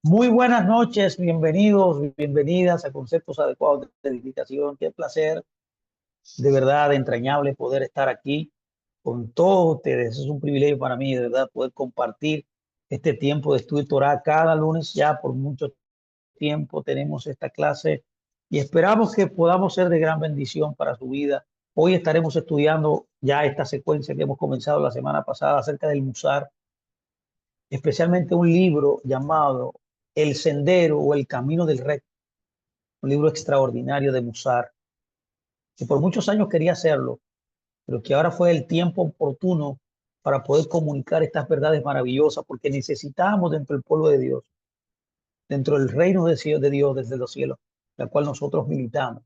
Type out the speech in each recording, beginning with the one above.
Muy buenas noches, bienvenidos, bienvenidas a Conceptos Adecuados de Edificación. Qué placer, de verdad, entrañable poder estar aquí con todos ustedes. Es un privilegio para mí, de verdad, poder compartir este tiempo de estudio Torah cada lunes. Ya por mucho tiempo tenemos esta clase y esperamos que podamos ser de gran bendición para su vida. Hoy estaremos estudiando ya esta secuencia que hemos comenzado la semana pasada acerca del Musar, especialmente un libro llamado El Sendero o El Camino del Recto, un libro extraordinario de Musar, que por muchos años quería hacerlo, pero que ahora fue el tiempo oportuno para poder comunicar estas verdades maravillosas, porque necesitamos dentro del pueblo de Dios, dentro del reino de Dios desde los cielos, la cual nosotros militamos,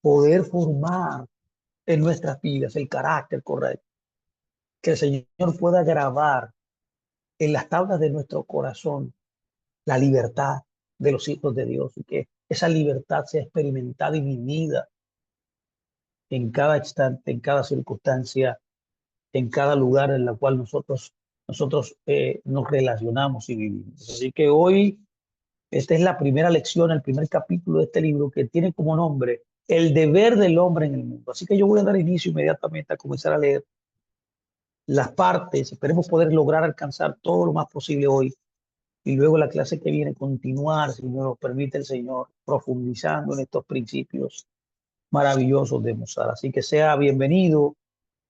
poder formar en nuestras vidas el carácter correcto, que el Señor pueda grabar en las tablas de nuestro corazón la libertad de los hijos de Dios y que esa libertad sea experimentada y vivida en cada instante, en cada circunstancia, en cada lugar en la cual nosotros nos relacionamos y vivimos. Así que hoy esta es la primera lección, el primer capítulo de este libro que tiene como nombre El deber del hombre en el mundo. Así que yo voy a dar inicio inmediatamente a comenzar a leer las partes. Esperemos poder lograr alcanzar todo lo más posible hoy y luego la clase que viene continuar, si nos lo permite el Señor, profundizando en estos principios maravillosos de Musar. Así que sea bienvenido.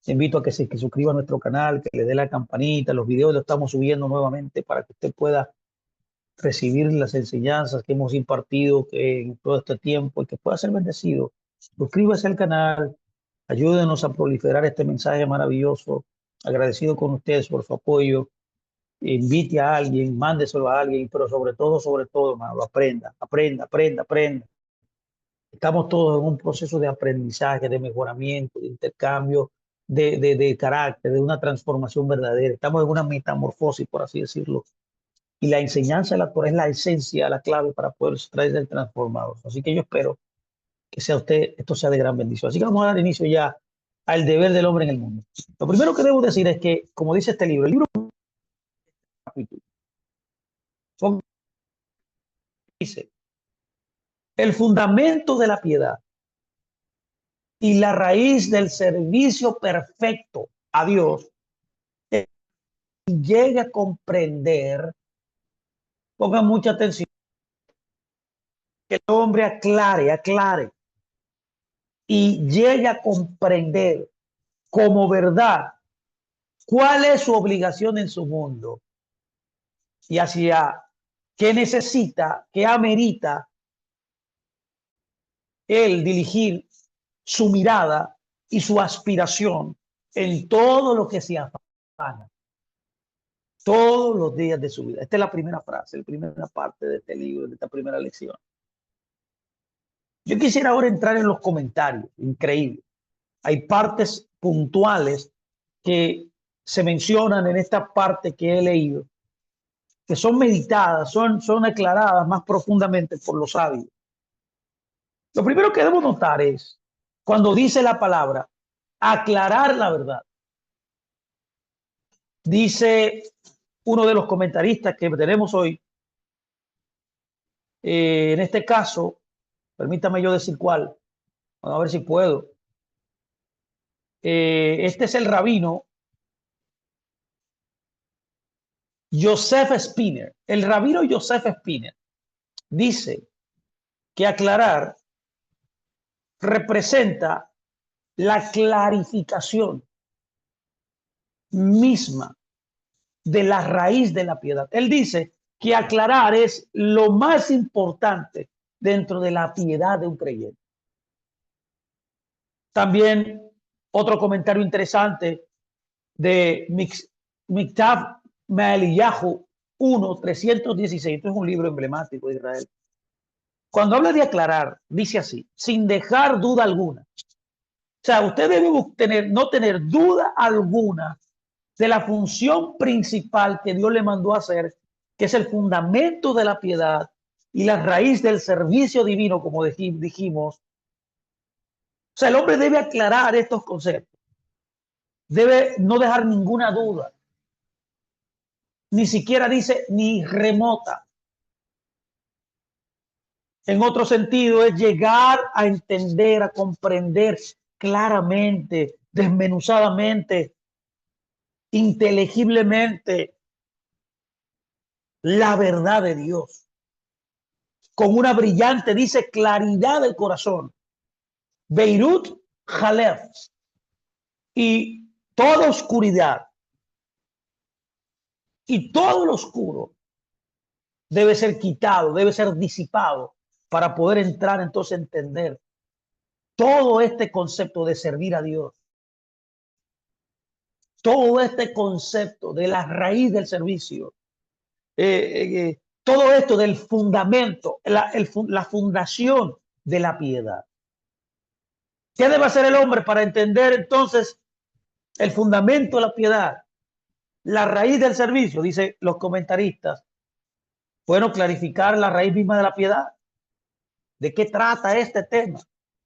Te invito a que suscriba a nuestro canal, que le dé la campanita. Los videos los estamos subiendo nuevamente para que usted pueda recibir las enseñanzas que hemos impartido en todo este tiempo y que pueda ser bendecido. Suscríbase al canal, ayúdenos a proliferar este mensaje maravilloso. Agradecido con ustedes por su apoyo. Invite a alguien, mándeselo a alguien, pero sobre todo, hermano, aprenda. Estamos todos en un proceso de aprendizaje, de mejoramiento, de intercambio, de carácter, de una transformación verdadera. Estamos en una metamorfosis, por así decirlo. Y la enseñanza de la Torah es la esencia, la clave para poder ser transformados. Así que yo espero que sea usted, esto sea de gran bendición. Así que vamos a dar inicio ya al deber del hombre en el mundo. Lo primero que debo decir es que, como dice este libro, el libro dice, el fundamento de la piedad y la raíz del servicio perfecto a Dios llega a comprender, pongan mucha atención, que el hombre aclare y llegue a comprender como verdad cuál es su obligación en su mundo y hacia qué necesita, qué amerita él dirigir su mirada y su aspiración en todo lo que se afana todos los días de su vida. Esta es la primera frase, la primera parte de este libro, de esta primera lección. Yo quisiera ahora entrar en los comentarios, increíble. Hay partes puntuales que se mencionan en esta parte que he leído, que son meditadas, son aclaradas más profundamente por los sabios. Lo primero que debo notar es cuando dice la palabra aclarar la verdad. Dice uno de los comentaristas que tenemos hoy, en este caso, permítame yo decir cuál, vamos a ver si puedo. Este es el rabino Joseph Spinner. El rabino Joseph Spinner dice que aclarar representa la clarificación misma de la raíz de la piedad. Él dice que aclarar es lo más importante dentro de la piedad de un creyente. También otro comentario interesante de Miktav Me'eliyahu 1:316. Esto es un libro emblemático de Israel. Cuando habla de aclarar, dice así, sin dejar duda alguna. O sea, usted debe no tener duda alguna de la función principal que Dios le mandó a hacer, que es el fundamento de la piedad y la raíz del servicio divino, como dijimos. O sea, el hombre debe aclarar estos conceptos. Debe no dejar ninguna duda. Ni siquiera dice ni remota. En otro sentido, es llegar a entender, a comprender claramente, desmenuzadamente, inteligiblemente la verdad de Dios. Con una brillante, dice, claridad del corazón. Beirut Jalef. Y toda oscuridad y todo lo oscuro debe ser quitado, debe ser disipado para poder entrar entonces a entender todo este concepto de servir a Dios, todo este concepto de la raíz del servicio, todo esto del fundamento, la fundación de la piedad. ¿Qué debe hacer el hombre para entender entonces el fundamento de la piedad, la raíz del servicio? Dicen los comentaristas. Bueno, clarificar la raíz misma de la piedad. ¿De qué trata este tema?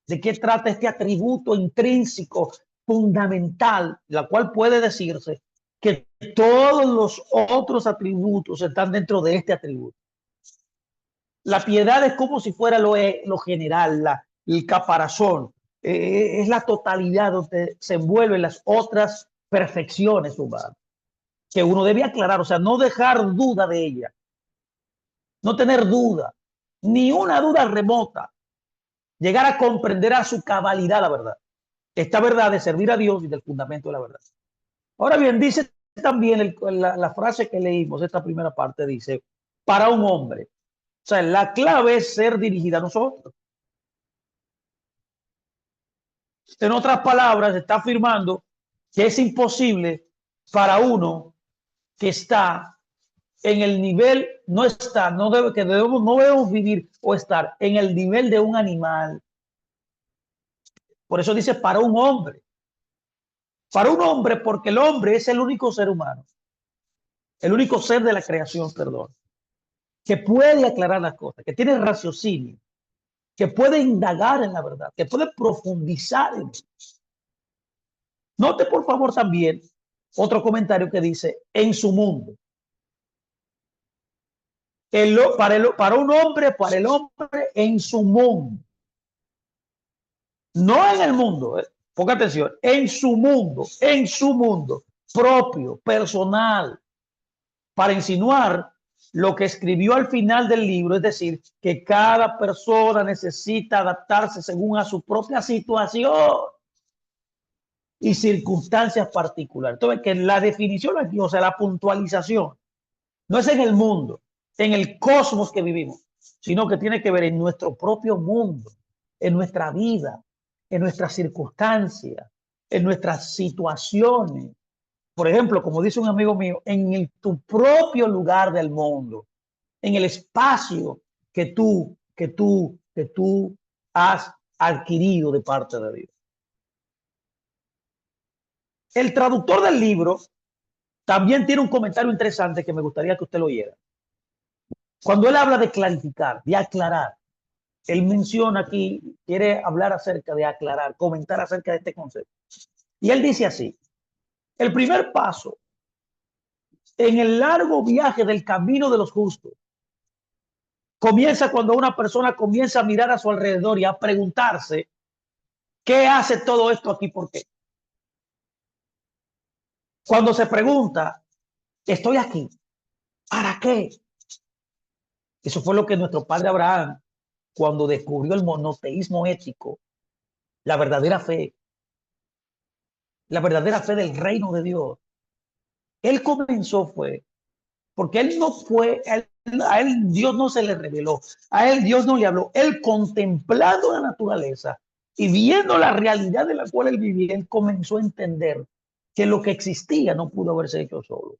¿De qué trata este atributo intrínseco, fundamental, la cual puede decirse que todos los otros atributos están dentro de este atributo? La piedad es como si fuera lo general, el caparazón, es la totalidad donde se envuelven las otras perfecciones humanas que uno debe aclarar, o sea, no dejar duda de ella, no tener duda, ni una duda remota, llegar a comprender a su cabalidad la verdad, esta verdad de servir a Dios y del fundamento de la verdad. Ahora bien, dice también la frase que leímos, esta primera parte dice, para un hombre. O sea, la clave es ser dirigida a nosotros. En otras palabras, está afirmando que es imposible para uno que está en el nivel, no está, no debemos vivir o estar en el nivel de un animal. Por eso dice para un hombre. Para un hombre, porque el hombre es el único ser humano, el único ser de la creación, perdón, que puede aclarar las cosas, que tiene raciocinio, que puede indagar en la verdad, que puede profundizar en eso. Note por favor también otro comentario que dice en su mundo. Para un hombre, para el hombre en su mundo. No en el mundo, ponga atención, en su mundo propio, personal, para insinuar lo que escribió al final del libro, es decir, que cada persona necesita adaptarse según a su propia situación y circunstancias particulares. Entonces, que la definición aquí, o sea, la puntualización, no es en el mundo, en el cosmos que vivimos, sino que tiene que ver en nuestro propio mundo, en nuestra vida, en nuestras circunstancias, en nuestras situaciones. Por ejemplo, como dice un amigo mío, tu propio lugar del mundo, en el espacio que tú has adquirido de parte de Dios. El traductor del libro también tiene un comentario interesante que me gustaría que usted lo oyera. Cuando él habla de clarificar, de aclarar, él menciona aquí, quiere hablar acerca de aclarar, comentar acerca de este concepto. Y él dice así, el primer paso en el largo viaje del camino de los justos comienza cuando una persona comienza a mirar a su alrededor y a preguntarse, ¿qué hace todo esto aquí? ¿Por qué? Cuando se pregunta, estoy aquí, ¿para qué? Eso fue lo que nuestro padre Abraham, cuando descubrió el monoteísmo ético, la verdadera fe, la verdadera fe del reino de Dios, él comenzó fue, porque él no fue, a él Dios no se le reveló, a él Dios no le habló, él contemplando la naturaleza y viendo la realidad de la cual él vivía, él comenzó a entender que lo que existía no pudo haberse hecho solo.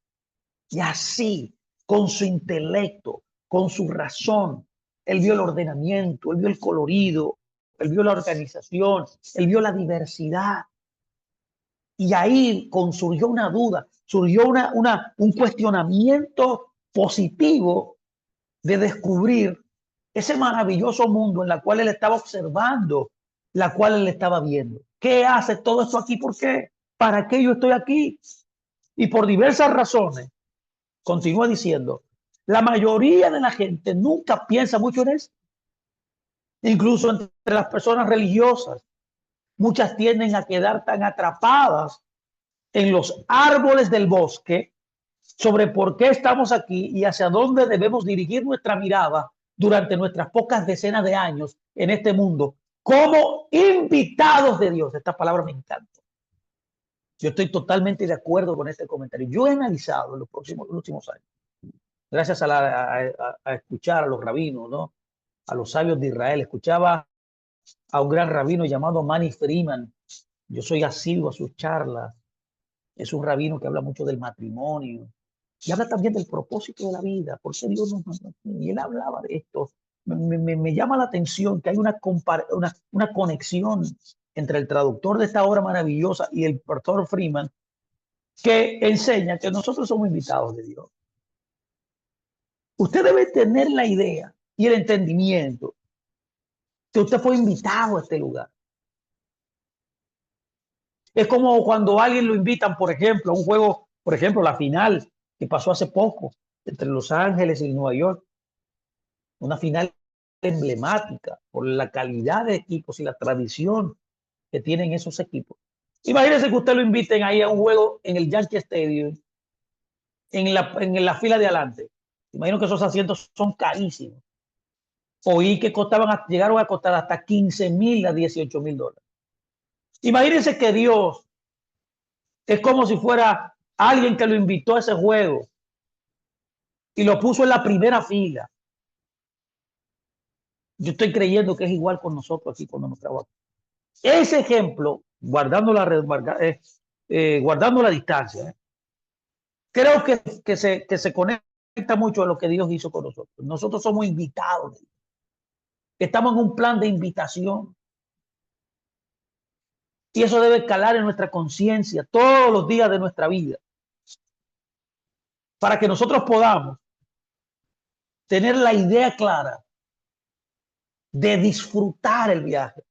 Y así, con su intelecto, con su razón, él vio el ordenamiento, él vio el colorido, él vio la organización, él vio la diversidad. Y ahí surgió una duda, surgió un cuestionamiento positivo de descubrir ese maravilloso mundo en el cual él estaba observando, la cual él estaba viendo. ¿Qué hace todo esto aquí? ¿Por qué? ¿Para qué yo estoy aquí? Y por diversas razones, continúa diciendo, la mayoría de la gente nunca piensa mucho en eso. Incluso entre las personas religiosas, muchas tienden a quedar tan atrapadas en los árboles del bosque sobre por qué estamos aquí y hacia dónde debemos dirigir nuestra mirada durante nuestras pocas decenas de años en este mundo, como invitados de Dios. Esta palabra me encanta. Yo estoy totalmente de acuerdo con este comentario. Yo he analizado en los últimos años, gracias a escuchar a los rabinos, ¿no? A los sabios de Israel. Escuchaba a un gran rabino llamado Manny Freeman. Yo soy asiduo a sus charlas. Es un rabino que habla mucho del matrimonio y habla también del propósito de la vida. ¿Por qué Dios nos mandó? Y él hablaba de esto. Me llama la atención que hay una conexión entre el traductor de esta obra maravillosa y el pastor Freeman, que enseña que nosotros somos invitados de Dios. Usted debe tener la idea y el entendimiento que usted fue invitado a este lugar. Es como cuando a alguien lo invitan, por ejemplo, a un juego, por ejemplo, la final que pasó hace poco entre Los Ángeles y Nueva York, una final emblemática por la calidad de equipos y la tradición que tienen esos equipos. Imagínense que usted lo inviten ahí a un juego en el Yankee Stadium, en la fila de adelante. Imagino que esos asientos son carísimos. Oí que llegaron a costar hasta 15,000 a 18,000 dólares. Imagínense que Dios es como si fuera alguien que lo invitó a ese juego y lo puso en la primera fila. Yo estoy creyendo que es igual con nosotros aquí cuando nos trabajamos. Ese ejemplo, guardando la distancia, creo que se conecta mucho a lo que Dios hizo con nosotros. Nosotros somos invitados. Estamos en un plan de invitación. Y eso debe calar en nuestra conciencia todos los días de nuestra vida. Para que nosotros podamos tener la idea clara de disfrutar el viaje,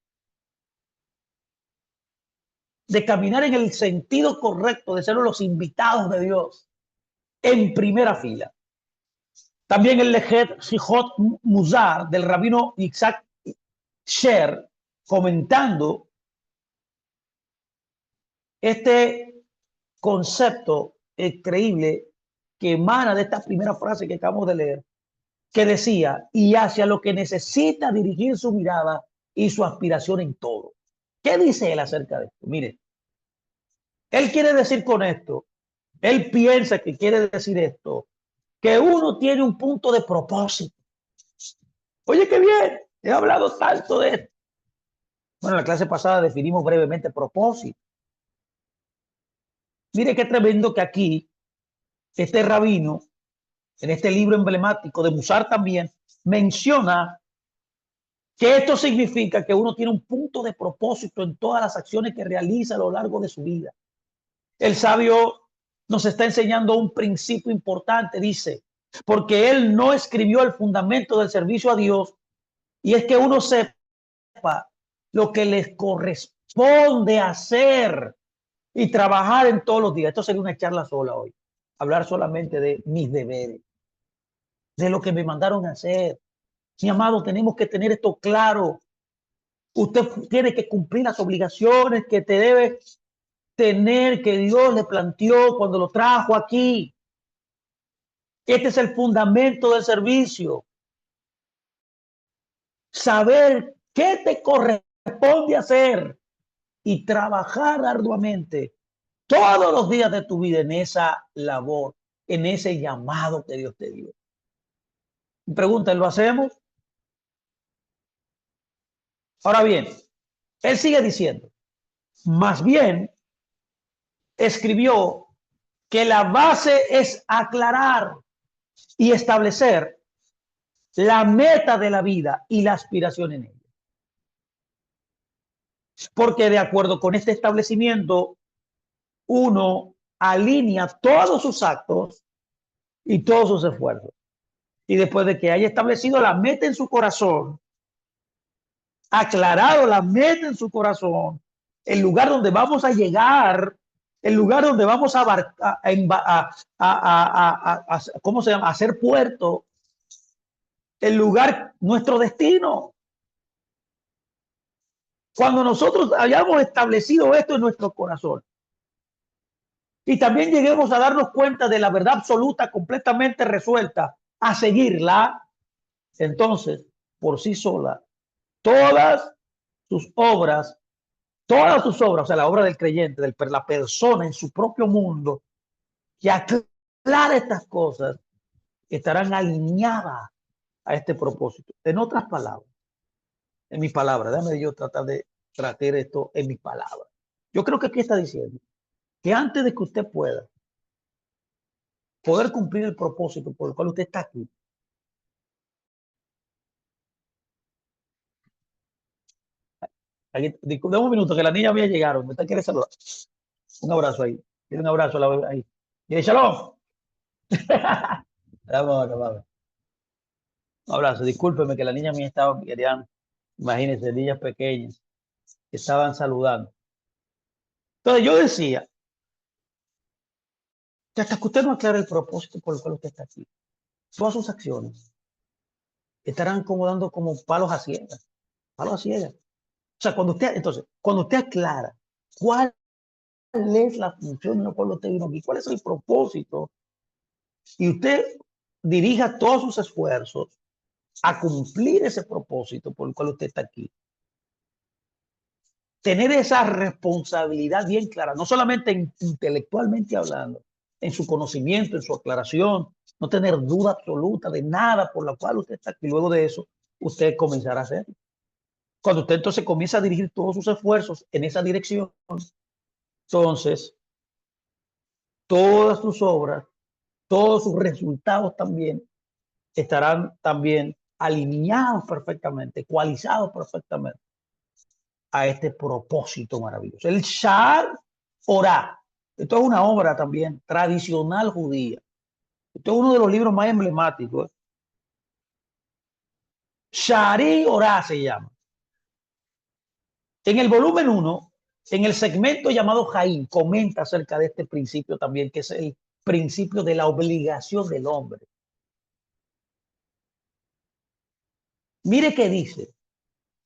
de caminar en el sentido correcto, de ser los invitados de Dios en primera fila. También el Lejet Sijot Muzar del rabino Isaac Sher, comentando este concepto increíble que emana de esta primera frase que acabamos de leer, que decía, y hacia lo que necesita dirigir su mirada y su aspiración en todo. ¿Qué dice él acerca de esto? Mire, él quiere decir con esto, él piensa que quiere decir esto, que uno tiene un punto de propósito. Oye, qué bien, he hablado tanto de esto. Bueno, en la clase pasada definimos brevemente propósito. Mire qué tremendo que aquí, este rabino, en este libro emblemático de Musar también, menciona que esto significa que uno tiene un punto de propósito en todas las acciones que realiza a lo largo de su vida. El sabio nos está enseñando un principio importante, dice, porque él no escribió el fundamento del servicio a Dios, y es que uno sepa lo que les corresponde hacer y trabajar en todos los días. Esto sería una charla sola hoy, hablar solamente de mis deberes, de lo que me mandaron a hacer. Mi amado, tenemos que tener esto claro. Usted tiene que cumplir las obligaciones que te debe tener, que Dios le planteó cuando lo trajo aquí. Este es el fundamento del servicio. Saber qué te corresponde hacer y trabajar arduamente todos los días de tu vida en esa labor, en ese llamado que Dios te dio. Y pregunta, ¿lo hacemos? Ahora bien, él sigue diciendo, más bien escribió que la base es aclarar y establecer la meta de la vida y la aspiración en ella. Porque de acuerdo con este establecimiento, uno alinea todos sus actos y todos sus esfuerzos. Y después de que haya establecido la meta en su corazón, aclarado la meta en su corazón, el lugar donde vamos a llegar, el lugar donde vamos a abarcar, ¿cómo se llama? A hacer puerto, el lugar, nuestro destino. Cuando nosotros hayamos establecido esto en nuestro corazón y también lleguemos a darnos cuenta de la verdad absoluta, completamente resuelta, a seguirla, entonces, por sí sola, todas sus obras, o sea, la obra del creyente, la persona en su propio mundo, que aclara estas cosas, estarán alineadas a este propósito. En otras palabras, en mis palabras, déjame yo tratar de tratar esto en mis palabras. Yo creo que aquí está diciendo que antes de que usted pueda poder cumplir el propósito por el cual usted está aquí, dame un minuto, que la niña mía llegaron, me está quiere saludar. Un abrazo ahí, tiene un abrazo ahí. Y shalom. Vamos, vamos. Un abrazo, discúlpeme que la niña mía estaba, querían, imagínense, niñas pequeñas que estaban saludando. Entonces yo decía que hasta que usted no aclare el propósito por el cual usted está aquí, todas sus acciones estarán como dando como palos a ciegas, palos a ciegas. O sea, cuando usted aclara cuál es la función en la cual usted vino aquí, cuál es el propósito, y usted dirija todos sus esfuerzos a cumplir ese propósito por el cual usted está aquí, tener esa responsabilidad bien clara, no solamente intelectualmente hablando, en su conocimiento, en su aclaración, no tener duda absoluta de nada por la cual usted está aquí. Luego de eso, usted comenzará a hacerlo. Cuando usted entonces comienza a dirigir todos sus esfuerzos en esa dirección, entonces todas sus obras, todos sus resultados también estarán también alineados perfectamente, ecualizados perfectamente a este propósito maravilloso. El Shar Orá. Esto es una obra también tradicional judía. Esto es uno de los libros más emblemáticos. Shari Orá se llama. En el volumen 1, en el segmento llamado Jaín, comenta acerca de este principio también, que es el principio de la obligación del hombre. Mire qué dice.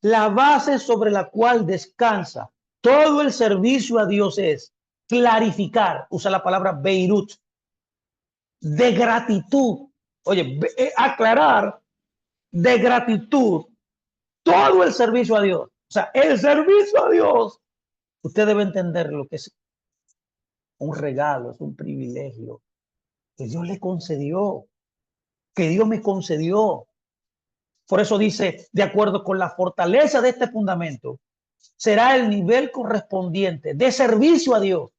La base sobre la cual descansa todo el servicio a Dios es clarificar, usa la palabra Beirut, de gratitud. Oye, aclarar de gratitud todo el servicio a Dios. O sea, el servicio a Dios, usted debe entender lo que es un regalo, es un privilegio que Dios le concedió, que Dios me concedió. Por eso dice, de acuerdo con la fortaleza de este fundamento, será el nivel correspondiente de servicio a Dios.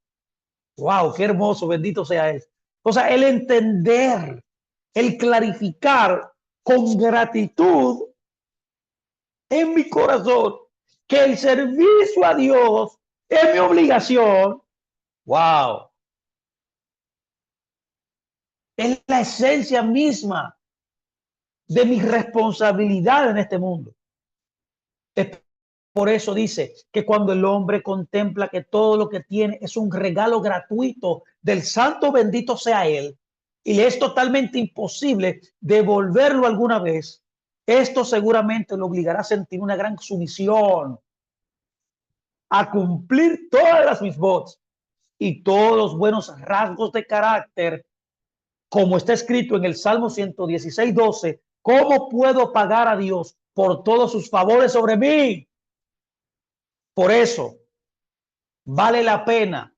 ¡Wow! ¡Qué hermoso! Bendito sea Él. O sea, el entender, el clarificar con gratitud en mi corazón que el servicio a Dios es mi obligación. ¡Wow! Es la esencia misma de mi responsabilidad en este mundo. Es por eso dice que cuando el hombre contempla que todo lo que tiene es un regalo gratuito del santo bendito sea Él, y le es totalmente imposible devolverlo alguna vez, esto seguramente lo obligará a sentir una gran sumisión, a cumplir todas las misbots y todos los buenos rasgos de carácter, como está escrito en el Salmo 116:12. ¿Cómo puedo pagar a Dios por todos sus favores sobre mí? Por eso vale la pena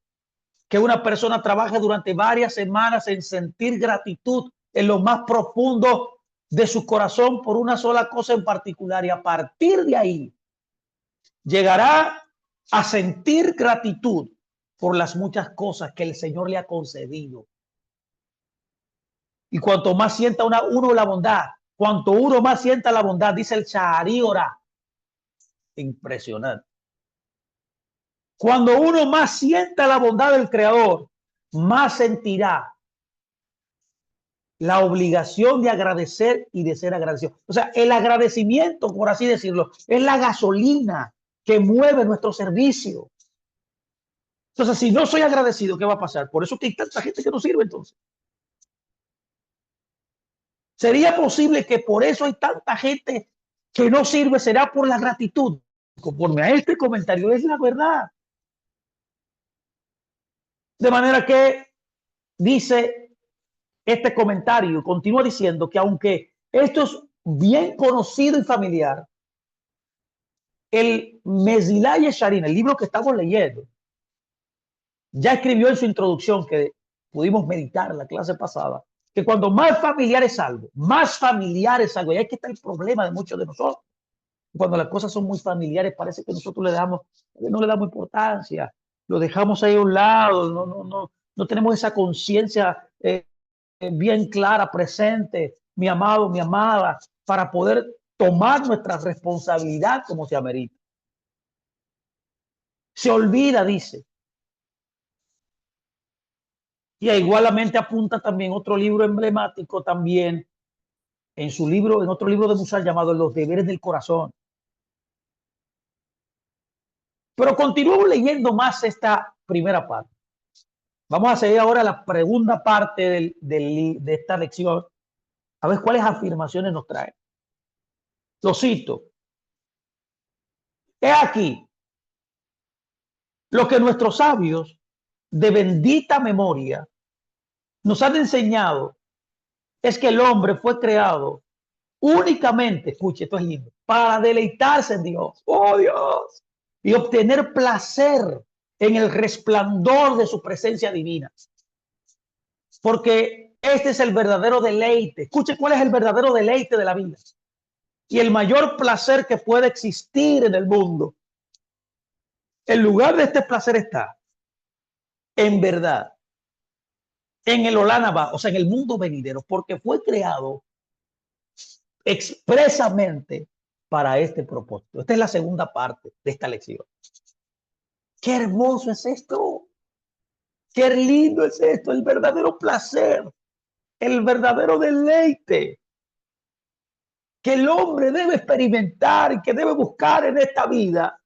que una persona trabaje durante varias semanas en sentir gratitud en lo más profundo de su corazón por una sola cosa en particular, y a partir de ahí llegará a sentir gratitud por las muchas cosas que el Señor le ha concedido. Y cuanto más sienta uno la bondad, cuanto uno más sienta la bondad, dice el Sha'ari Orá, impresionante. Cuando uno más sienta la bondad del Creador, más sentirá la obligación de agradecer y de ser agradecido. O sea, el agradecimiento, por así decirlo, es la gasolina que mueve nuestro servicio. Entonces, si no soy agradecido, ¿qué va a pasar? Por eso que hay tanta gente que no sirve entonces. ¿Sería posible que por eso hay tanta gente que no sirve? ¿Será por la gratitud? conforme a este comentario, es la verdad. De manera que dice este comentario, continúa diciendo que aunque esto es bien conocido y familiar, el Mesilá Yesharim, el libro que estamos leyendo, ya escribió en su introducción, que pudimos meditar en la clase pasada, que cuando más familiar es algo, y ahí que está el problema de muchos de nosotros. Cuando las cosas son muy familiares, parece que nosotros no le damos importancia, lo dejamos ahí a un lado, no tenemos esa conciencia bien clara, presente, mi amado, mi amada, para poder tomar nuestra responsabilidad como se amerita. Se olvida, dice. Y igualmente apunta también otro libro emblemático también, en otro libro de Musar llamado Los deberes del corazón. Pero continuamos leyendo más esta primera parte. Vamos a seguir ahora la segunda parte de esta lección, a ver cuáles afirmaciones nos trae. Lo cito. He aquí lo que nuestros sabios de bendita memoria nos han enseñado es que el hombre fue creado únicamente, escuche, esto es lindo, para deleitarse en Dios, oh Dios, y obtener placer en el resplandor de su presencia divina. Porque este es el verdadero deleite. Escuche cuál es el verdadero deleite de la vida y el mayor placer que puede existir en el mundo. El lugar de este placer está, en verdad, en el Olanabá, o sea, en el mundo venidero, porque fue creado expresamente para este propósito. Esta es la segunda parte de esta lección. Qué hermoso es esto. Qué lindo es esto, el verdadero placer, el verdadero deleite que el hombre debe experimentar y que debe buscar en esta vida.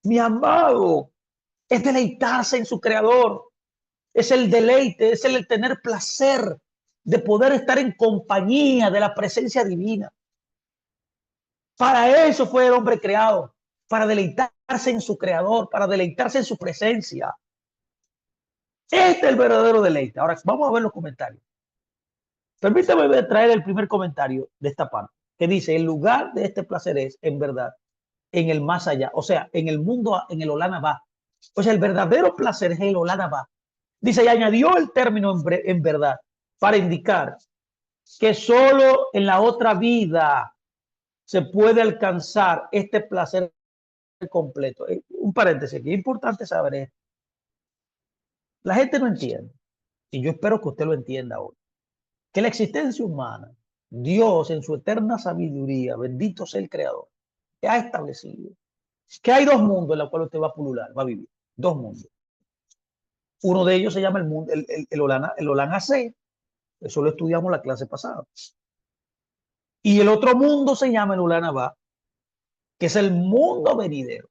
Mi amado, es deleitarse en su creador, es el deleite, es el tener placer de poder estar en compañía de la presencia divina. Para eso fue el hombre creado, para deleitarse en su creador, para deleitarse en su presencia. Este es el verdadero deleite. Ahora vamos a ver los comentarios. Permítame traer el primer comentario de esta parte, que dice, el lugar de este placer es, en verdad, en el más allá, o sea, en el mundo, en el Olanabá. O sea, el verdadero placer es el Olanabá. Dice, y añadió el término en verdad para indicar que solo en la otra vida se puede alcanzar este placer completo. Un paréntesis, aquí es importante saber esto. La gente no entiende, y yo espero que usted lo entienda hoy, que la existencia humana, Dios en su eterna sabiduría, bendito sea el Creador, que ha establecido que hay dos mundos en los cuales usted va a pulular, va a vivir. Dos mundos. Uno de ellos se llama el mundo, el Olana C. Eso lo estudiamos la clase pasada. Y el otro mundo se llama el Olana Ba, que es el mundo venidero.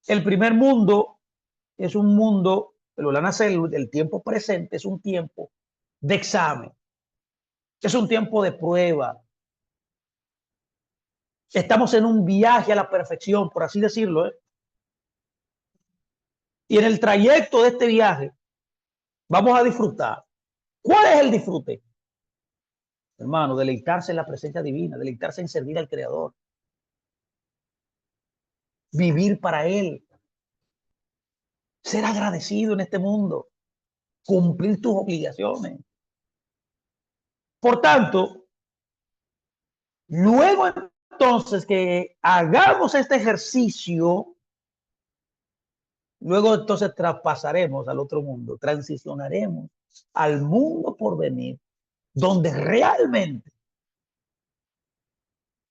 El primer mundo es un mundo, el Olana C, el tiempo presente, es un tiempo de examen. Es un tiempo de prueba. Estamos en un viaje a la perfección, por así decirlo, ¿eh? Y en el trayecto de este viaje vamos a disfrutar. ¿Cuál es el disfrute? Hermano, deleitarse en la presencia divina, deleitarse en servir al Creador, vivir para Él, ser agradecido en este mundo, cumplir tus obligaciones. Por tanto, luego entonces que hagamos este ejercicio, luego entonces traspasaremos al otro mundo, transicionaremos al mundo por venir, donde realmente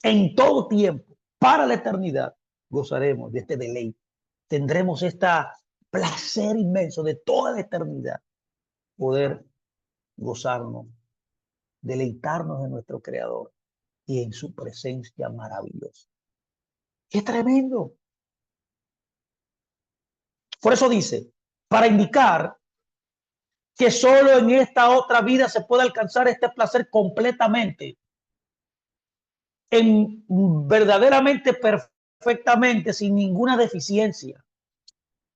en todo tiempo, para la eternidad, gozaremos de este deleite. Tendremos este placer inmenso de toda la eternidad, poder gozarnos, deleitarnos de nuestro Creador y en su presencia maravillosa. ¡Qué tremendo! Por eso dice, para indicar que solo en esta otra vida se puede alcanzar este placer completamente. en verdaderamente perfectamente, sin ninguna deficiencia.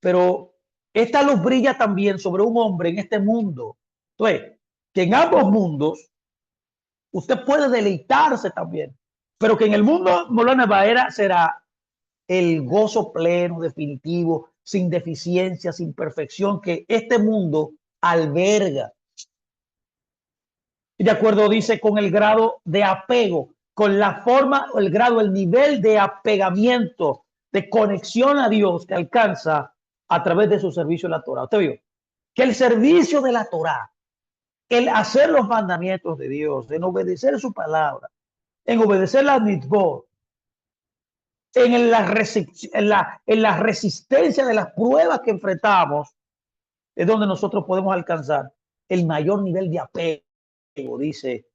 Pero esta luz brilla también sobre un hombre en este mundo. Entonces, que en ambos mundos usted puede deleitarse también, pero que en el mundo Molana Baera será el gozo pleno, definitivo, sin deficiencia, sin perfección, que este mundo alberga. Y de acuerdo, dice, con el grado de apego, con la forma, el grado, el nivel de apegamiento, de conexión a Dios que alcanza a través de su servicio en la Torah. Usted vio que el servicio de la Torah, el hacer los mandamientos de Dios, en obedecer su palabra, en obedecer las mitzvot, en la resistencia de las pruebas que enfrentamos, es donde nosotros podemos alcanzar el mayor nivel de apego, dice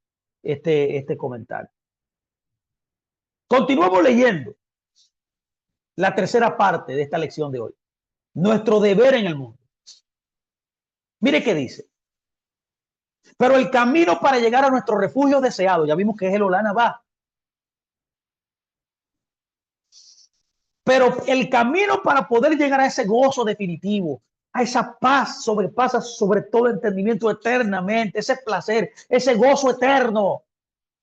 este comentario. Continuamos leyendo la tercera parte de esta lección de hoy. Nuestro deber en el mundo. Mire qué dice. Pero el camino para llegar a nuestro refugio deseado, ya vimos que es el Olana va. Pero el camino para poder llegar a ese gozo definitivo, a esa paz, sobrepasa sobre todo entendimiento eternamente, ese placer, ese gozo eterno,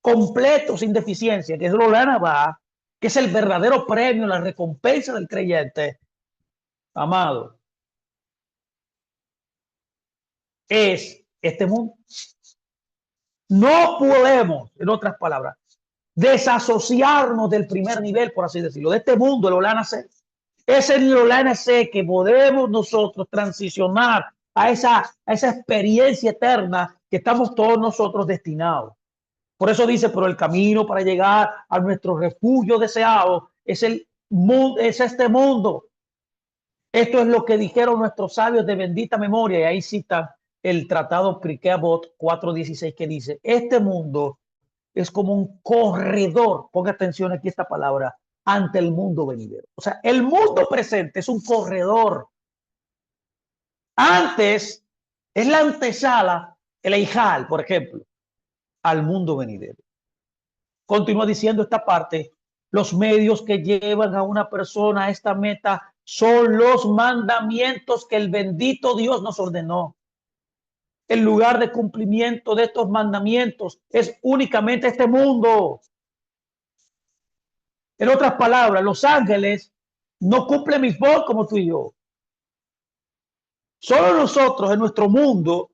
completo, sin deficiencia, que es el Olana va, que es el verdadero premio, la recompensa del creyente, amado, es este mundo. No podemos, en otras palabras, desasociarnos del primer nivel, por así decirlo, de este mundo, el Olana C. Es en el Olana C que podemos nosotros transicionar a esa experiencia eterna que estamos todos nosotros destinados. Por eso dice, pero el camino para llegar a nuestro refugio deseado es este mundo. Esto es lo que dijeron nuestros sabios de bendita memoria, y ahí cita el tratado Pirkei Avot 4:16 que dice, este mundo es como un corredor, ponga atención aquí esta palabra, ante el mundo venidero. O sea, el mundo presente es un corredor. Antes es la antesala, el Eijal, por ejemplo, al mundo venidero. Continúa diciendo esta parte, los medios que llevan a una persona a esta meta son los mandamientos que el bendito Dios nos ordenó. El lugar de cumplimiento de estos mandamientos es únicamente este mundo. En otras palabras, los ángeles no cumplen mis votos como tú y yo. Solo nosotros en nuestro mundo,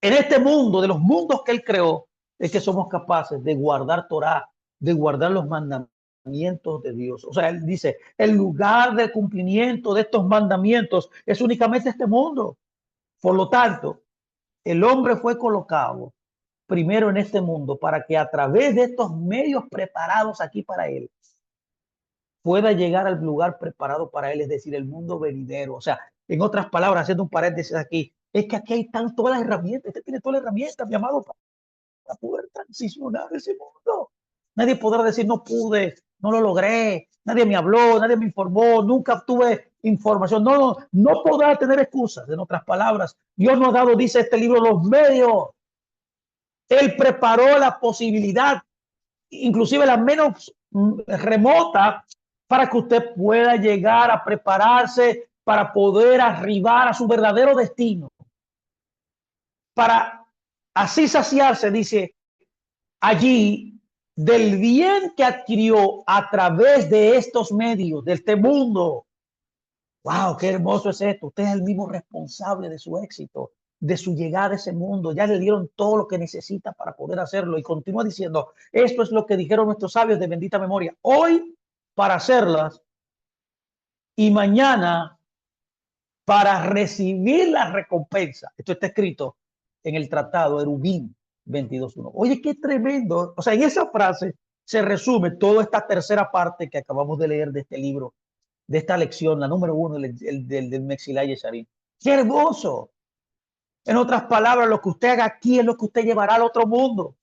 en este mundo, de los mundos que él creó, es que somos capaces de guardar Torah, de guardar los mandamientos de Dios. O sea, él dice, el lugar de cumplimiento de estos mandamientos es únicamente este mundo. Por lo tanto, el hombre fue colocado primero en este mundo para que a través de estos medios preparados aquí para él, pueda llegar al lugar preparado para él, es decir, el mundo venidero. O sea, en otras palabras, haciendo un paréntesis aquí, es que aquí hay todas las herramientas, usted tiene todas las herramientas, mi amado, para poder transicionar ese mundo. Nadie podrá decir, no pude, no lo logré, nadie me habló, nadie me informó, nunca obtuve información. No podrá tener excusas. En otras palabras, Dios nos ha dado, dice este libro, los medios. Él preparó la posibilidad, inclusive la menos remota, para que usted pueda llegar a prepararse para poder arribar a su verdadero destino. Para así saciarse, dice allí, del bien que adquirió a través de estos medios, de este mundo. ¡Wow! ¡Qué hermoso es esto! Usted es el mismo responsable de su éxito, de su llegada a ese mundo. Ya le dieron todo lo que necesita para poder hacerlo. Y continúa diciendo, esto es lo que dijeron nuestros sabios de bendita memoria. Hoy para hacerlas y mañana para recibir la recompensa. Esto está escrito en el tratado Erubín 22.1. Oye, qué tremendo. O sea, en esa frase se resume toda esta tercera parte que acabamos de leer de este libro, de esta lección, la número 1 del Mexilay Yesharim. ¡Qué hermoso! En otras palabras, lo que usted haga aquí es lo que usted llevará al otro mundo.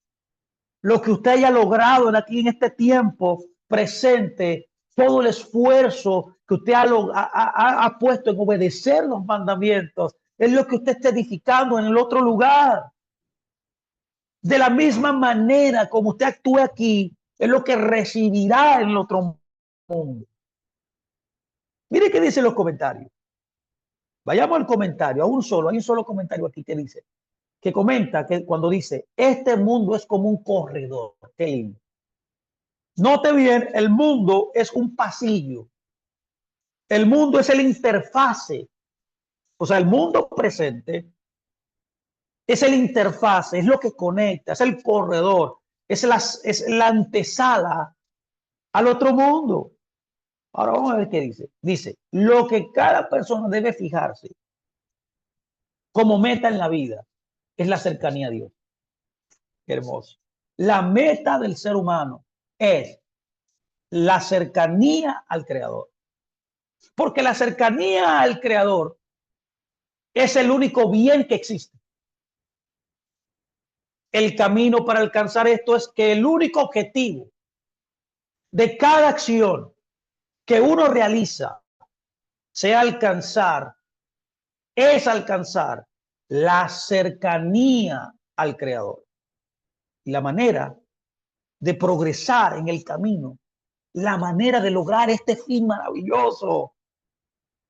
Lo que usted haya logrado aquí en este tiempo presente, todo el esfuerzo que usted ha puesto en obedecer los mandamientos, es lo que usted está edificando en el otro lugar. De la misma manera como usted actúe aquí, es lo que recibirá en el otro mundo. Mire qué dicen los comentarios. Vayamos al comentario, hay un solo comentario aquí que dice, que comenta que cuando dice, este mundo es como un corredor. Qué lindo. Note bien, el mundo es un pasillo. El mundo es el interfase. O sea, el mundo presente es el interfase, es lo que conecta, es el corredor, es la antesala al otro mundo. Ahora vamos a ver qué dice. Dice, lo que cada persona debe fijarse como meta en la vida es la cercanía a Dios. Qué hermoso. La meta del ser humano es la cercanía al Creador. Porque la cercanía al Creador es el único bien que existe. El camino para alcanzar esto es que el único objetivo de cada acción que uno realiza sea alcanzar la cercanía al Creador. Y la manera de progresar en el camino, la manera de lograr este fin maravilloso,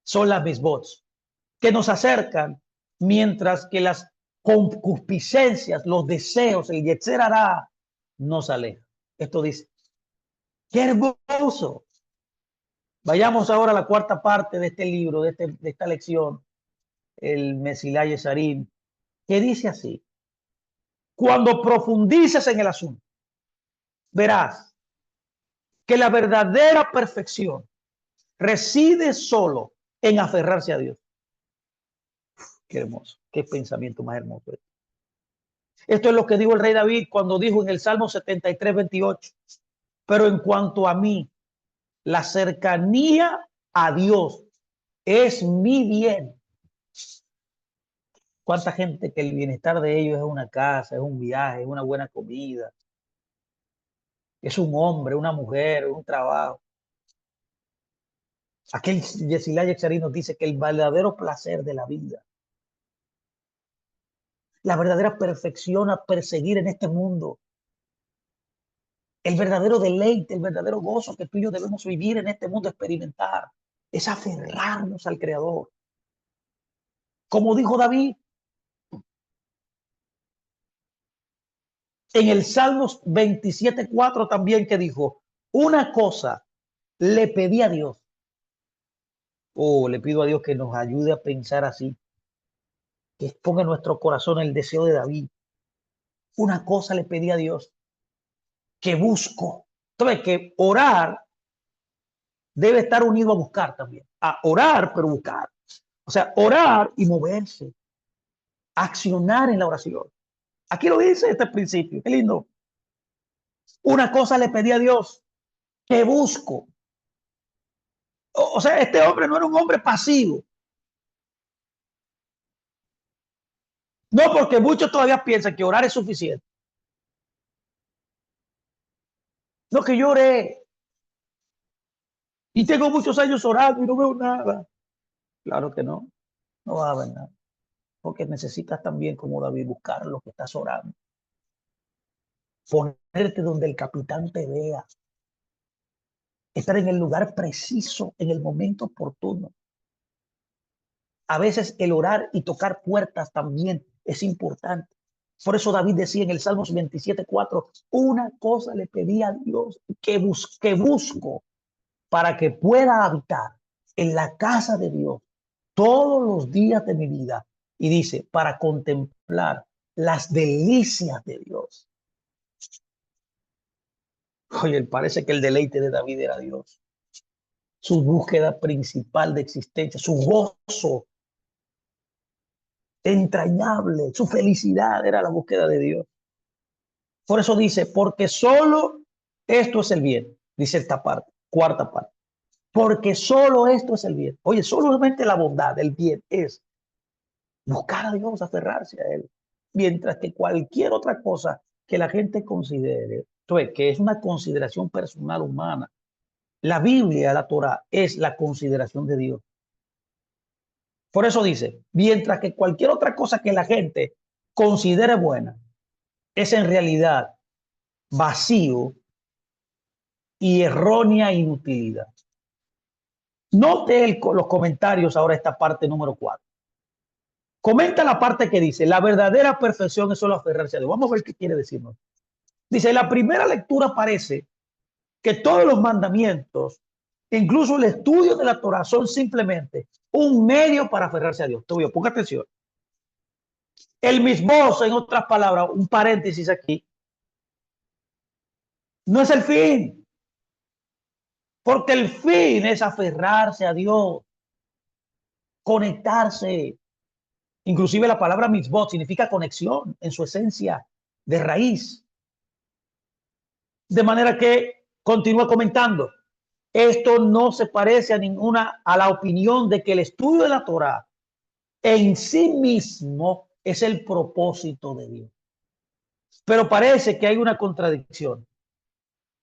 son las misbots, que nos acercan, mientras que las concupiscencias, los deseos, el yetzer hará, nos alejan. Esto dice, qué hermoso. Vayamos ahora a la cuarta parte de este libro, de esta lección, el Mesilá Yesarim, que dice así: cuando profundices en el asunto, verás que la verdadera perfección reside solo en aferrarse a Dios. Qué hermoso, qué pensamiento más hermoso. Esto es lo que dijo el rey David cuando dijo en el Salmo 73:28. Pero en cuanto a mí, la cercanía a Dios es mi bien. ¿Cuánta gente que el bienestar de ellos es una casa, es un viaje, es una buena comida, es un hombre, una mujer, un trabajo? Aquel Yesilay Yexarí nos dice que el verdadero placer de la vida, la verdadera perfección a perseguir en este mundo, el verdadero deleite, el verdadero gozo que tú y yo debemos vivir en este mundo, experimentar, es aferrarnos al Creador. Como dijo David en el Salmos 27:4 también, que dijo, una cosa le pedí a Dios. Le pido a Dios que nos ayude a pensar así, que ponga en nuestro corazón el deseo de David. Una cosa le pedí a Dios, que busco. Entonces, que orar debe estar unido a buscar también. A orar, pero buscar. O sea, orar y moverse. Accionar en la oración. Aquí lo dice este principio. Qué lindo. Una cosa le pedí a Dios, que busco. O sea, este hombre no era un hombre pasivo. No, porque muchos todavía piensan que orar es suficiente. No, que yo oré y tengo muchos años orando y no veo nada. Claro que no, no va a haber nada. Porque necesitas también, como David, buscar lo que estás orando. Ponerte donde el capitán te vea. Estar en el lugar preciso, en el momento oportuno. A veces el orar y tocar puertas también es importante. Por eso David decía en el Salmos 27:4, una cosa le pedí a Dios, que busco para que pueda habitar en la casa de Dios todos los días de mi vida. Y dice, para contemplar las delicias de Dios. Oye, parece que el deleite de David era Dios. Su búsqueda principal de existencia, su gozo entrañable, su felicidad era la búsqueda de Dios. Por eso dice, porque solo esto es el bien, dice esta parte, cuarta parte. Porque solo esto es el bien. Oye, solamente la bondad, el bien es buscar a Dios, aferrarse a Él. Mientras que cualquier otra cosa que la gente considere, que es una consideración personal humana, la Biblia, la Torah, es la consideración de Dios. Por eso dice, mientras que cualquier otra cosa que la gente considere buena, es en realidad vacío y errónea inutilidad. Note los comentarios ahora esta parte número 4. Comenta la parte que dice, la verdadera perfección es solo aferrarse a Dios. Vamos a ver qué quiere decirnos. Dice, la primera lectura parece que todos los mandamientos, incluso el estudio de la Torah, son simplemente un medio para aferrarse a Dios. Te voy a ponga atención. El mismo, en otras palabras, un paréntesis aquí, no es el fin, porque el fin es aferrarse a Dios, conectarse. Inclusive la palabra mitzvot significa conexión en su esencia de raíz. De manera que continúa comentando. Esto no se parece a la opinión de que el estudio de la Torah en sí mismo es el propósito de Dios. Pero parece que hay una contradicción.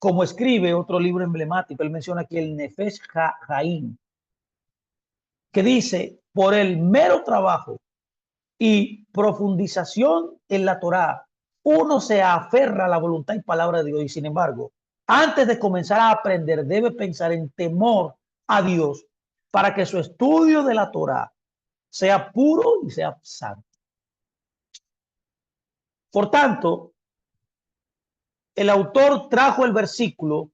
Como escribe otro libro emblemático, él menciona aquí el Nefesh Haim, que dice, por el mero trabajo y profundización en la Torá, uno se aferra a la voluntad y palabra de Dios. Y sin embargo, antes de comenzar a aprender, debe pensar en temor a Dios para que su estudio de la Torá sea puro y sea santo. Por tanto, el autor trajo el versículo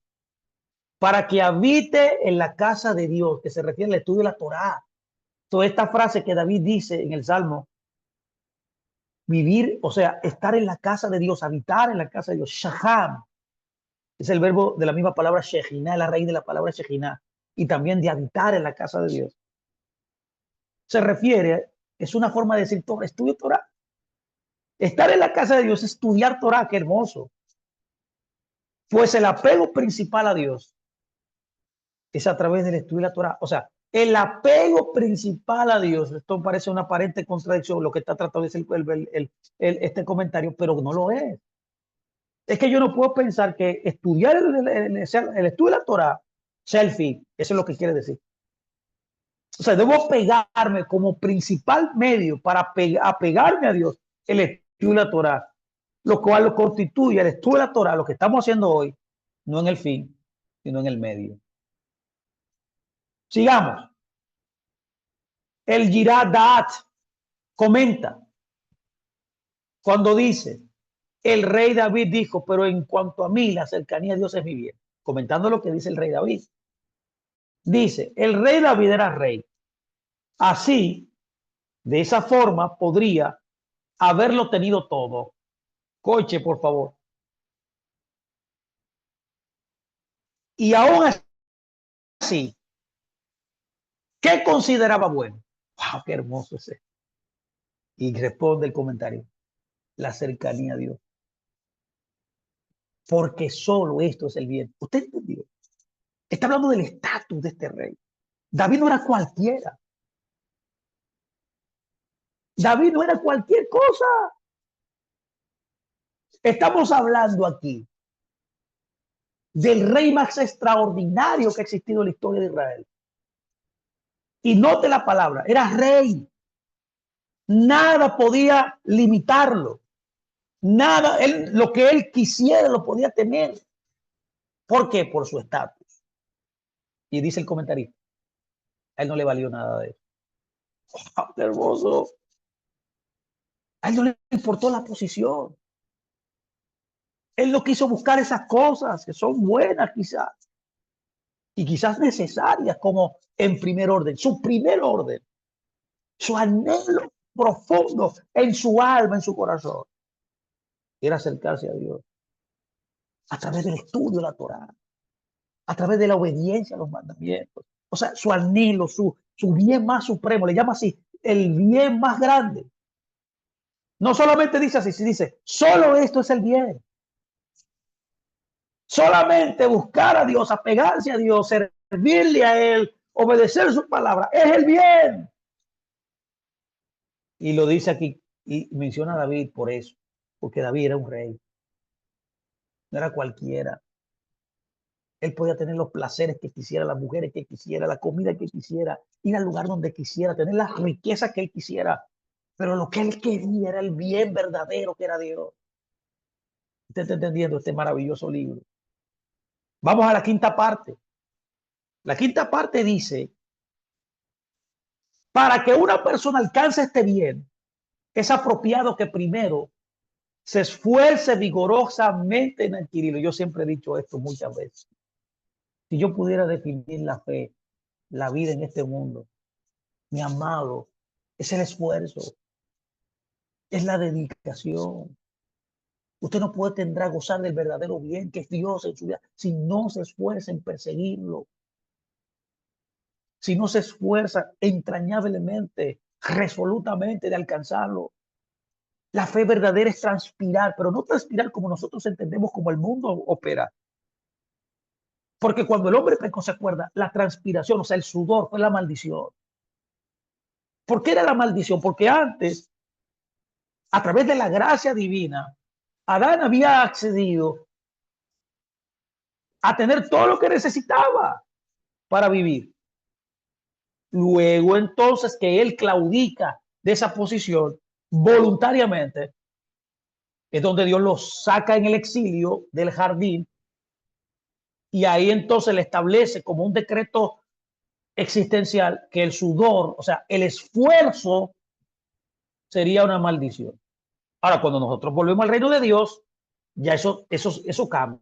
para que habite en la casa de Dios, que se refiere al estudio de la Torá. Toda esta frase que David dice en el Salmo, vivir, o sea, estar en la casa de Dios, habitar en la casa de Dios. Shaham es el verbo de la misma palabra Shejina, la raíz de la palabra Shejina, y también de habitar en la casa de Dios. Se refiere, es una forma de decir Torah, estudio Torah. Estar en la casa de Dios es estudiar Torah, qué hermoso. Pues el apego principal a Dios es a través del estudio de la Torah. O sea, el apego principal a Dios, esto parece una aparente contradicción, lo que está tratando de decir este comentario, pero no lo es. Es que yo no puedo pensar que estudiar el estudio de la Torah sea el fin. Eso es lo que quiere decir. O sea, debo pegarme como principal medio para apegarme a Dios, el estudio de la Torah, lo cual lo constituye el estudio de la Torah, lo que estamos haciendo hoy, no en el fin, sino en el medio. Sigamos. El Yirad Da'at comenta cuando dice, el rey David dijo, pero en cuanto a mí, la cercanía a Dios es mi bien. Comentando lo que dice el rey David. Dice, el rey David era rey. Así, de esa forma, podría haberlo tenido todo. Coche, por favor. Y aún así, ¿qué consideraba bueno? ¡Wow! ¡Qué hermoso es! Y responde el comentario, la cercanía a Dios. Porque solo esto es el bien. ¿Usted entendió? Está hablando del estatus de este rey. David no era cualquiera. David no era cualquier cosa. Estamos hablando aquí del rey más extraordinario que ha existido en la historia de Israel. Y note la palabra, era rey. Nada podía limitarlo. Nada, lo que él quisiera lo podía tener. ¿Por qué? Por su estatus. Y dice el comentarista, a él no le valió nada de eso. ¡Oh, qué hermoso! A él no le importó la posición. Él no quiso buscar esas cosas que son buenas quizás. Y quizás necesarias como en primer orden. Su primer orden. Su anhelo profundo en su alma, en su corazón. Era acercarse a Dios. A través del estudio de la Torá. A través de la obediencia a los mandamientos. O sea, su anhelo, su bien más supremo, le llama así, el bien más grande. No solamente dice así, dice, solo esto es el bien. Solamente buscar a Dios, apegarse a Dios, servirle a Él, obedecer su palabra, es el bien. Y lo dice aquí, y menciona a David por eso, porque David era un rey, no era cualquiera. Él podía tener los placeres que quisiera, las mujeres que quisiera, la comida que quisiera, ir al lugar donde quisiera, tener las riquezas que él quisiera. Pero lo que él quería era el bien verdadero que era Dios. Usted está entendiendo este maravilloso libro. Vamos a la quinta parte. La quinta parte dice, para que una persona alcance este bien, es apropiado que primero se esfuerce vigorosamente en adquirirlo. Yo siempre he dicho esto muchas veces. Si yo pudiera definir la fe, la vida en este mundo, mi amado, es el esfuerzo, es la dedicación. Usted no puede tendrá gozar del verdadero bien que es Dios en su vida si no se esfuerza en perseguirlo, si no se esfuerza entrañablemente, resolutamente de alcanzarlo. La fe verdadera es transpirar, pero no transpirar como nosotros entendemos como el mundo opera. Porque cuando el hombre pecó, se acuerda, la transpiración, o sea, el sudor fue la maldición. ¿Por qué era la maldición? Porque antes, a través de la gracia divina, Adán había accedido a tener todo lo que necesitaba para vivir. Luego entonces que él claudica de esa posición voluntariamente, es donde Dios lo saca en el exilio del jardín y ahí entonces le establece como un decreto existencial que el sudor, o sea, el esfuerzo sería una maldición. Ahora, cuando nosotros volvemos al reino de Dios, ya eso cambia.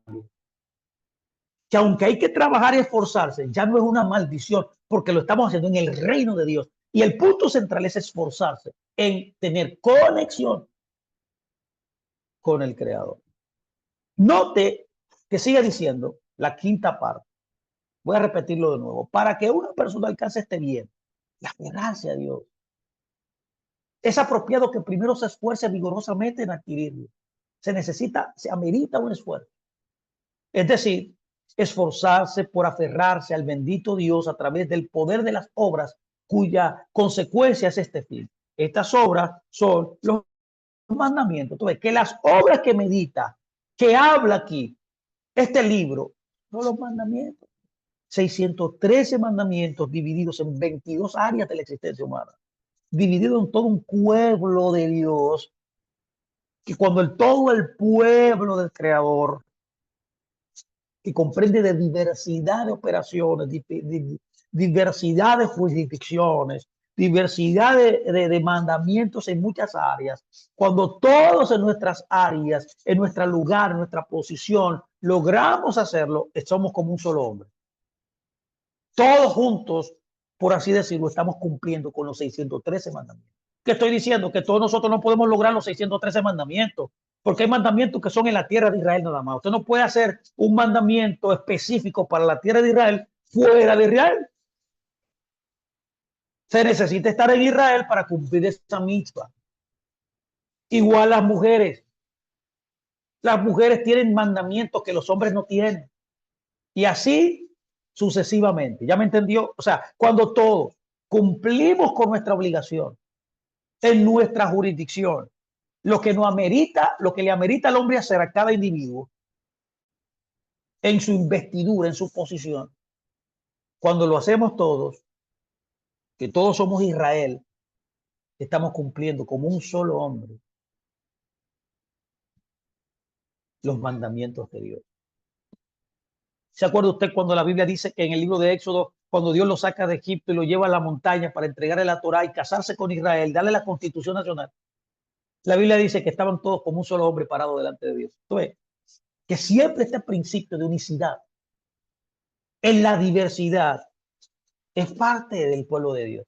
Que aunque hay que trabajar y esforzarse, ya no es una maldición, porque lo estamos haciendo en el reino de Dios. Y el punto central es esforzarse en tener conexión con el Creador. Note que sigue diciendo la quinta parte. Voy a repetirlo de nuevo. Para que una persona alcance este bien, la gracia a Dios, es apropiado que primero se esfuerce vigorosamente en adquirirlo. Se amerita un esfuerzo. Es decir, esforzarse por aferrarse al bendito Dios a través del poder de las obras cuya consecuencia es este fin. Estas obras son los mandamientos. Entonces, que las obras que medita, que habla aquí, este libro, son los mandamientos. 613 mandamientos divididos en 22 áreas de la existencia humana, dividido en todo un pueblo de Dios, que cuando todo el pueblo del Creador que comprende de diversidad de operaciones, diversidad de jurisdicciones, diversidad de mandamientos en muchas áreas. Cuando todos en nuestras áreas, en nuestro lugar, en nuestra posición, logramos hacerlo, somos como un solo hombre. Todos juntos, por así decirlo, estamos cumpliendo con los 613 mandamientos. ¿Qué estoy diciendo? Que todos nosotros no podemos lograr los 613 mandamientos, porque hay mandamientos que son en la tierra de Israel nada más. Usted no puede hacer un mandamiento específico para la tierra de Israel fuera de Israel. Se necesita estar en Israel para cumplir esa mitzvah. Igual las mujeres. Las mujeres tienen mandamientos que los hombres no tienen. Y así sucesivamente. ¿Ya me entendió? O sea, cuando todos cumplimos con nuestra obligación en nuestra jurisdicción, lo que nos amerita, lo que le amerita al hombre hacer a cada individuo en su investidura, en su posición, cuando lo hacemos todos, que todos somos Israel, estamos cumpliendo como un solo hombre los mandamientos de Dios. ¿Se acuerda usted cuando la Biblia dice que en el libro de Éxodo, cuando Dios lo saca de Egipto y lo lleva a la montaña para entregarle la Torá y casarse con Israel, darle la constitución nacional? La Biblia dice que estaban todos como un solo hombre parado delante de Dios. Entonces, que siempre este principio de unicidad en la diversidad es parte del pueblo de Dios.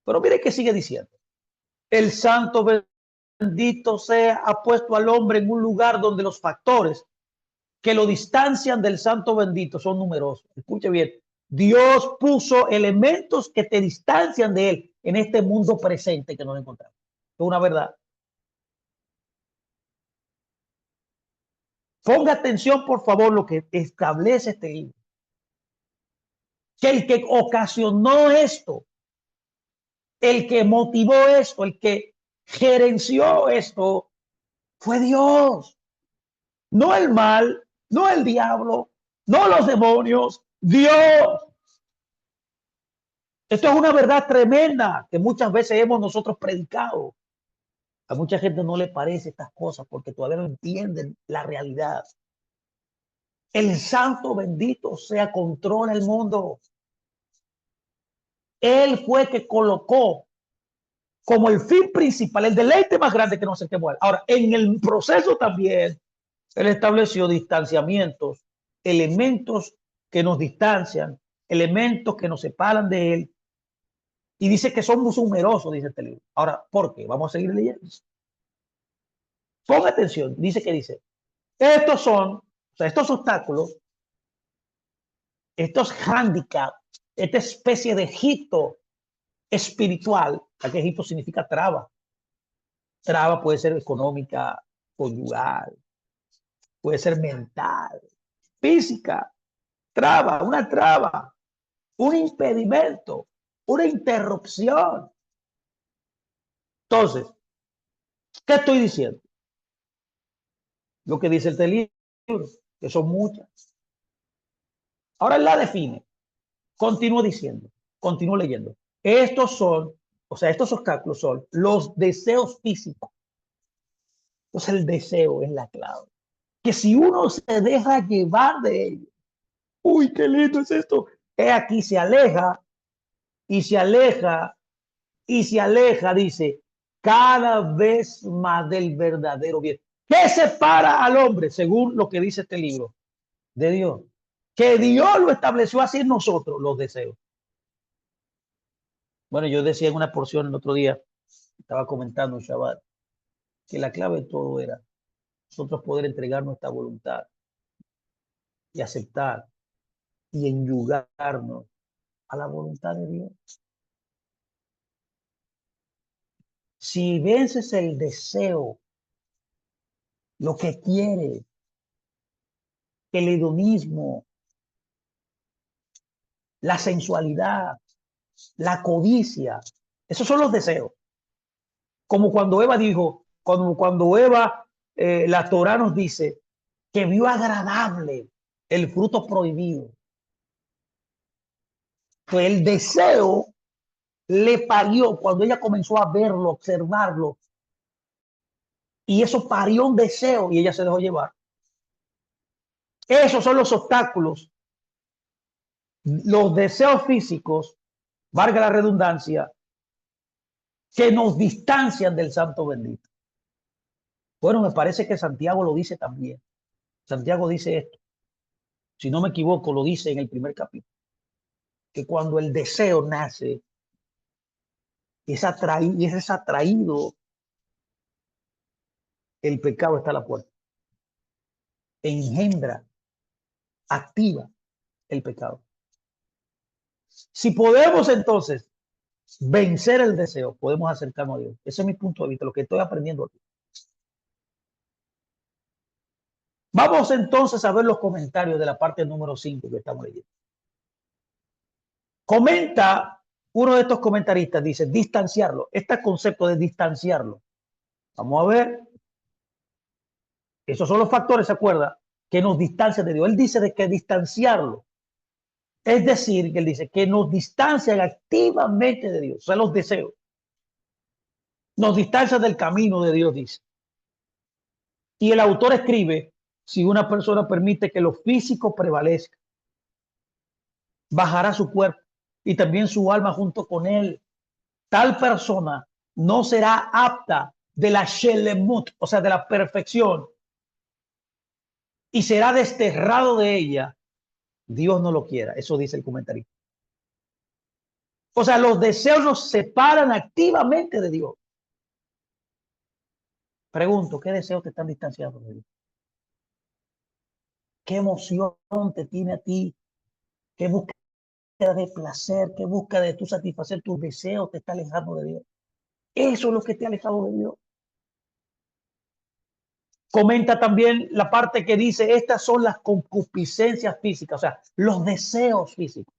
Pero mire que sigue diciendo. El santo bendito sea ha puesto al hombre en un lugar donde los factores que lo distancian del santo bendito son numerosos. Escuche bien. Dios puso elementos que te distancian de él en este mundo presente que nos encontramos. Es una verdad. Ponga atención, por favor, lo que establece este libro. Que el que ocasionó esto, el que motivó esto, el que gerenció esto, fue Dios. No el mal, no el diablo, no los demonios, Dios. Esto es una verdad tremenda que muchas veces hemos nosotros predicado. A mucha gente no le parece estas cosas porque todavía no entienden la realidad. El santo bendito sea controla el mundo. Él fue que colocó como el fin principal, el deleite más grande que no se muera. Ahora, en el proceso también, él estableció distanciamientos, elementos que nos distancian, elementos que nos separan de él. Y dice que somos numerosos, dice este libro. Ahora, ¿por qué? Vamos a seguir leyendo. Ponga atención, dice, estos son, o sea, estos obstáculos, estos handicaps, esta especie de Egipto espiritual, que Egipto significa traba. Traba puede ser económica, conyugal, puede ser mental, física, traba, un impedimento, una interrupción. Entonces, ¿qué estoy diciendo? Lo que dice el libro, que son muchas. Ahora él la define. Continúo diciendo, continúo leyendo. Estos son, o sea, estos obstáculos son los deseos físicos. Entonces el deseo es la clave. Que si uno se deja llevar de ello, uy, qué lindo es esto. Aquí se aleja y se aleja y se aleja, dice, cada vez más del verdadero bien. ¿Qué separa al hombre, según lo que dice este libro? De Dios. Que Dios lo estableció así en nosotros, los deseos. Bueno, yo decía en una porción el otro día, estaba comentando un Shabbat, que la clave de todo era nosotros poder entregar nuestra voluntad y aceptar y enyugarnos a la voluntad de Dios. Si vences el deseo, lo que quieres, el hedonismo, la sensualidad, la codicia, esos son los deseos. Como cuando Eva dijo, cuando Eva, la Torá nos dice que vio agradable el fruto prohibido. Pues el deseo le parió cuando ella comenzó a verlo, observarlo, y eso parió un deseo y ella se dejó llevar. Esos son los obstáculos, los deseos físicos, valga la redundancia, que nos distancian del santo bendito. Bueno, me parece que Santiago lo dice también. Santiago dice esto, si no me equivoco, lo dice en el primer capítulo, que cuando el deseo nace, es atraído, el pecado está a la puerta. Engendra, activa el pecado. Si podemos entonces vencer el deseo, podemos acercarnos a Dios. Ese es mi punto de vista, lo que estoy aprendiendo aquí. Vamos entonces a ver los comentarios de la parte número 5 que estamos leyendo. Comenta uno de estos comentaristas, dice distanciarlo. Este concepto de distanciarlo. Vamos a ver. Esos son los factores, ¿se acuerda? Que nos distancian de Dios. Él dice de que distanciarlo. Es decir, que él dice que nos distancian activamente de Dios. O sea, los deseos. Nos distancian del camino de Dios, dice. Y el autor escribe, si una persona permite que lo físico prevalezca, bajará su cuerpo y también su alma junto con él. Tal persona no será apta de la shelemut, o sea, de la perfección, y será desterrado de ella. Dios no lo quiera. Eso dice el comentarista. O sea, los deseos nos separan activamente de Dios. Pregunto, ¿qué deseos te están distanciando de Dios? ¿Qué emoción te tiene a ti? ¿Qué búsqueda de placer? ¿Qué búsqueda de tu satisfacer tus deseos te está alejando de Dios? Eso es lo que te ha alejado de Dios. Comenta también la parte que dice, estas son las concupiscencias físicas, o sea, los deseos físicos.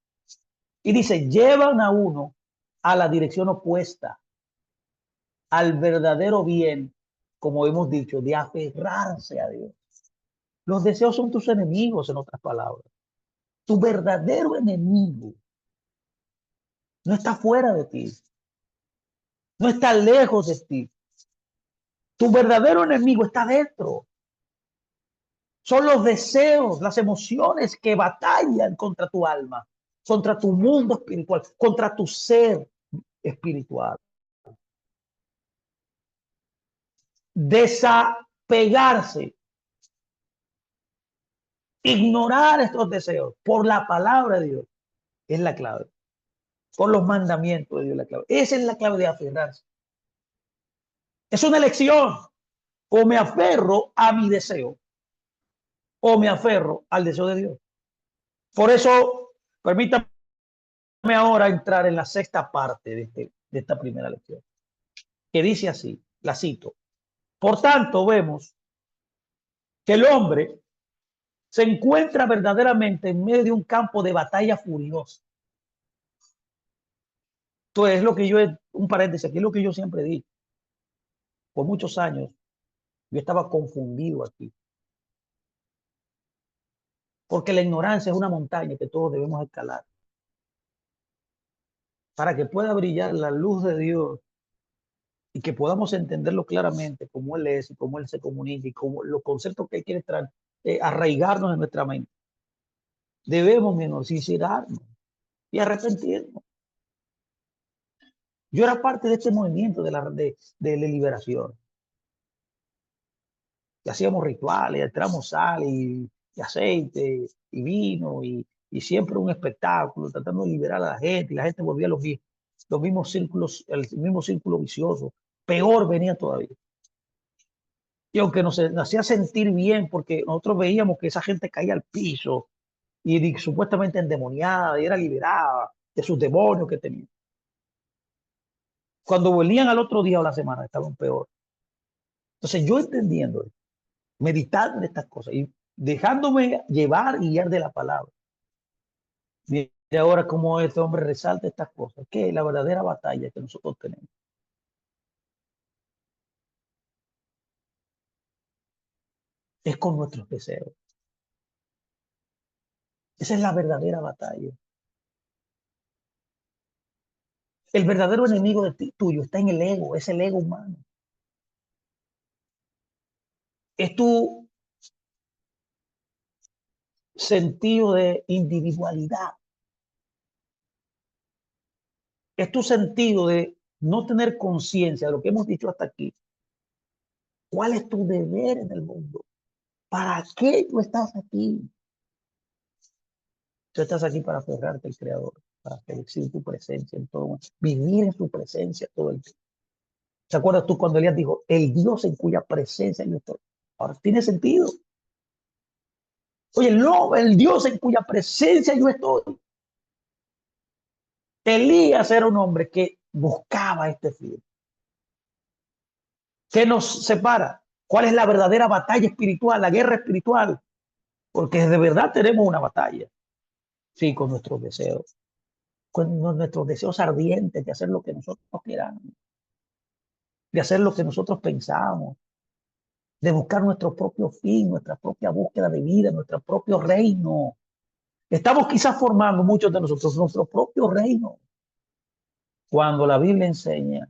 Y dice, llevan a uno a la dirección opuesta, al verdadero bien, como hemos dicho, de aferrarse a Dios. Los deseos son tus enemigos, en otras palabras. Tu verdadero enemigo no está fuera de ti, no está lejos de ti. Tu verdadero enemigo está dentro. Son los deseos, las emociones que batallan contra tu alma, contra tu mundo espiritual, contra tu ser espiritual. Desapegarse, ignorar estos deseos por la palabra de Dios es la clave. Por los mandamientos de Dios es la clave. Esa es la clave de aferrarse. Es una elección. O me aferro a mi deseo o me aferro al deseo de Dios. Por eso, permítame ahora entrar en la sexta parte de esta primera lección, que dice así, la cito. Por tanto, vemos que el hombre se encuentra verdaderamente en medio de un campo de batalla furiosa. Esto es lo que yo, un paréntesis, aquí es lo que yo siempre digo. Por muchos años yo estaba confundido aquí. Porque la ignorancia es una montaña que todos debemos escalar. Para que pueda brillar la luz de Dios y que podamos entenderlo claramente, cómo Él es y cómo Él se comunica y cómo los conceptos que Él quiere arraigarnos en nuestra mente. Debemos menos sincerarnos y arrepentirnos. Yo era parte de este movimiento de liberación. Y hacíamos rituales, entramos sal y aceite y vino y siempre un espectáculo, tratando de liberar a la gente, y la gente volvía a los mismos círculos, el mismo círculo vicioso. Peor venía todavía. Y aunque nos hacía sentir bien, porque nosotros veíamos que esa gente caía al piso y supuestamente endemoniada y era liberada de sus demonios que tenían. Cuando volvían al otro día o la semana, estaban peor. Entonces yo entendiendo, meditando en estas cosas y dejándome llevar y guiar de la palabra. Mire ahora cómo este hombre resalta estas cosas, que es la verdadera batalla que nosotros tenemos. Es con nuestros deseos. Esa es la verdadera batalla. El verdadero enemigo de tuyo está en el ego, es el ego humano. Es tu sentido de individualidad. Es tu sentido de no tener conciencia de lo que hemos dicho hasta aquí. ¿Cuál es tu deber en el mundo? ¿Para qué tú estás aquí? Tú estás aquí para aferrarte al Creador, para exhibir tu presencia en todo momento, vivir en su presencia todo el tiempo. ¿Te acuerdas tú cuando Elías dijo, el Dios en cuya presencia yo estoy? Ahora tiene sentido. Oye, no, el Dios en cuya presencia yo estoy. Elías era un hombre que buscaba este fin. ¿Qué nos separa? ¿Cuál es la verdadera batalla espiritual, la guerra espiritual? Porque de verdad tenemos una batalla. Sí, con nuestros deseos. Con nuestros deseos ardientes de hacer lo que nosotros queramos. De hacer lo que nosotros pensamos. De buscar nuestro propio fin, nuestra propia búsqueda de vida, nuestro propio reino. Estamos quizás formando muchos de nosotros nuestro propio reino. Cuando la Biblia enseña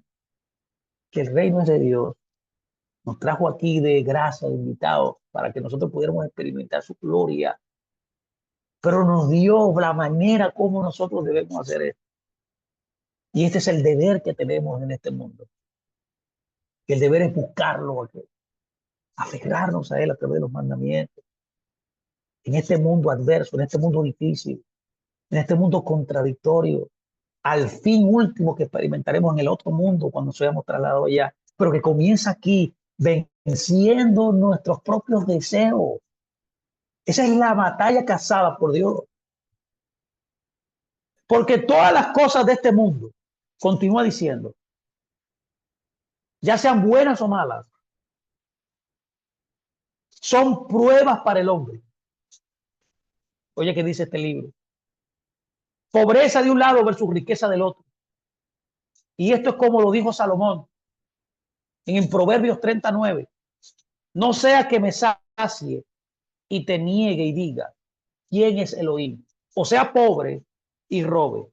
que el reino es de Dios, nos trajo aquí de gracia, de invitados, para que nosotros pudiéramos experimentar su gloria, pero nos dio la manera como nosotros debemos hacer esto. Y este es el deber que tenemos en este mundo. El deber es buscarlo, aferrarnos a él a través de los mandamientos. En este mundo adverso, en este mundo difícil, en este mundo contradictorio, al fin último que experimentaremos en el otro mundo cuando seamos trasladados allá, pero que comienza aquí, venciendo nuestros propios deseos. Esa es la batalla casada por Dios. Porque todas las cosas de este mundo, continúa diciendo, ya sean buenas o malas, son pruebas para el hombre. Oye, ¿qué dice este libro? Pobreza de un lado versus riqueza del otro. Y esto es como lo dijo Salomón en Proverbios 39. No sea que me sacie y te niegue y diga, ¿quién es Elohim? O sea, pobre y robe.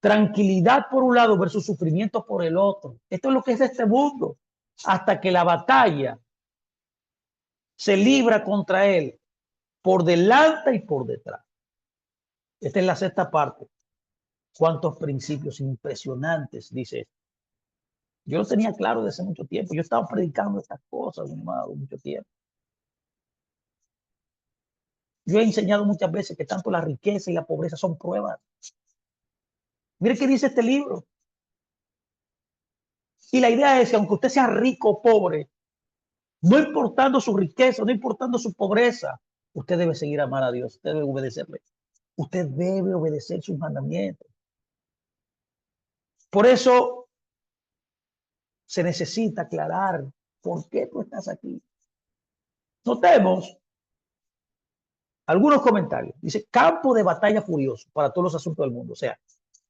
Tranquilidad por un lado versus sufrimiento por el otro. Esto es lo que es este mundo. Hasta que la batalla se libra contra él por delante y por detrás. Esta es la sexta parte. Cuántos principios impresionantes, dice esto. Yo lo tenía claro desde hace mucho tiempo. Yo estaba predicando estas cosas, hermano, mucho tiempo. Yo he enseñado muchas veces que tanto la riqueza y la pobreza son pruebas. Mire qué dice este libro. Y la idea es que aunque usted sea rico o pobre, no importando su riqueza, no importando su pobreza, usted debe seguir a amar a Dios, usted debe obedecerle. Usted debe obedecer sus mandamientos. Por eso se necesita aclarar por qué tú estás aquí. Notemos algunos comentarios. Dice, campo de batalla furioso para todos los asuntos del mundo. O sea,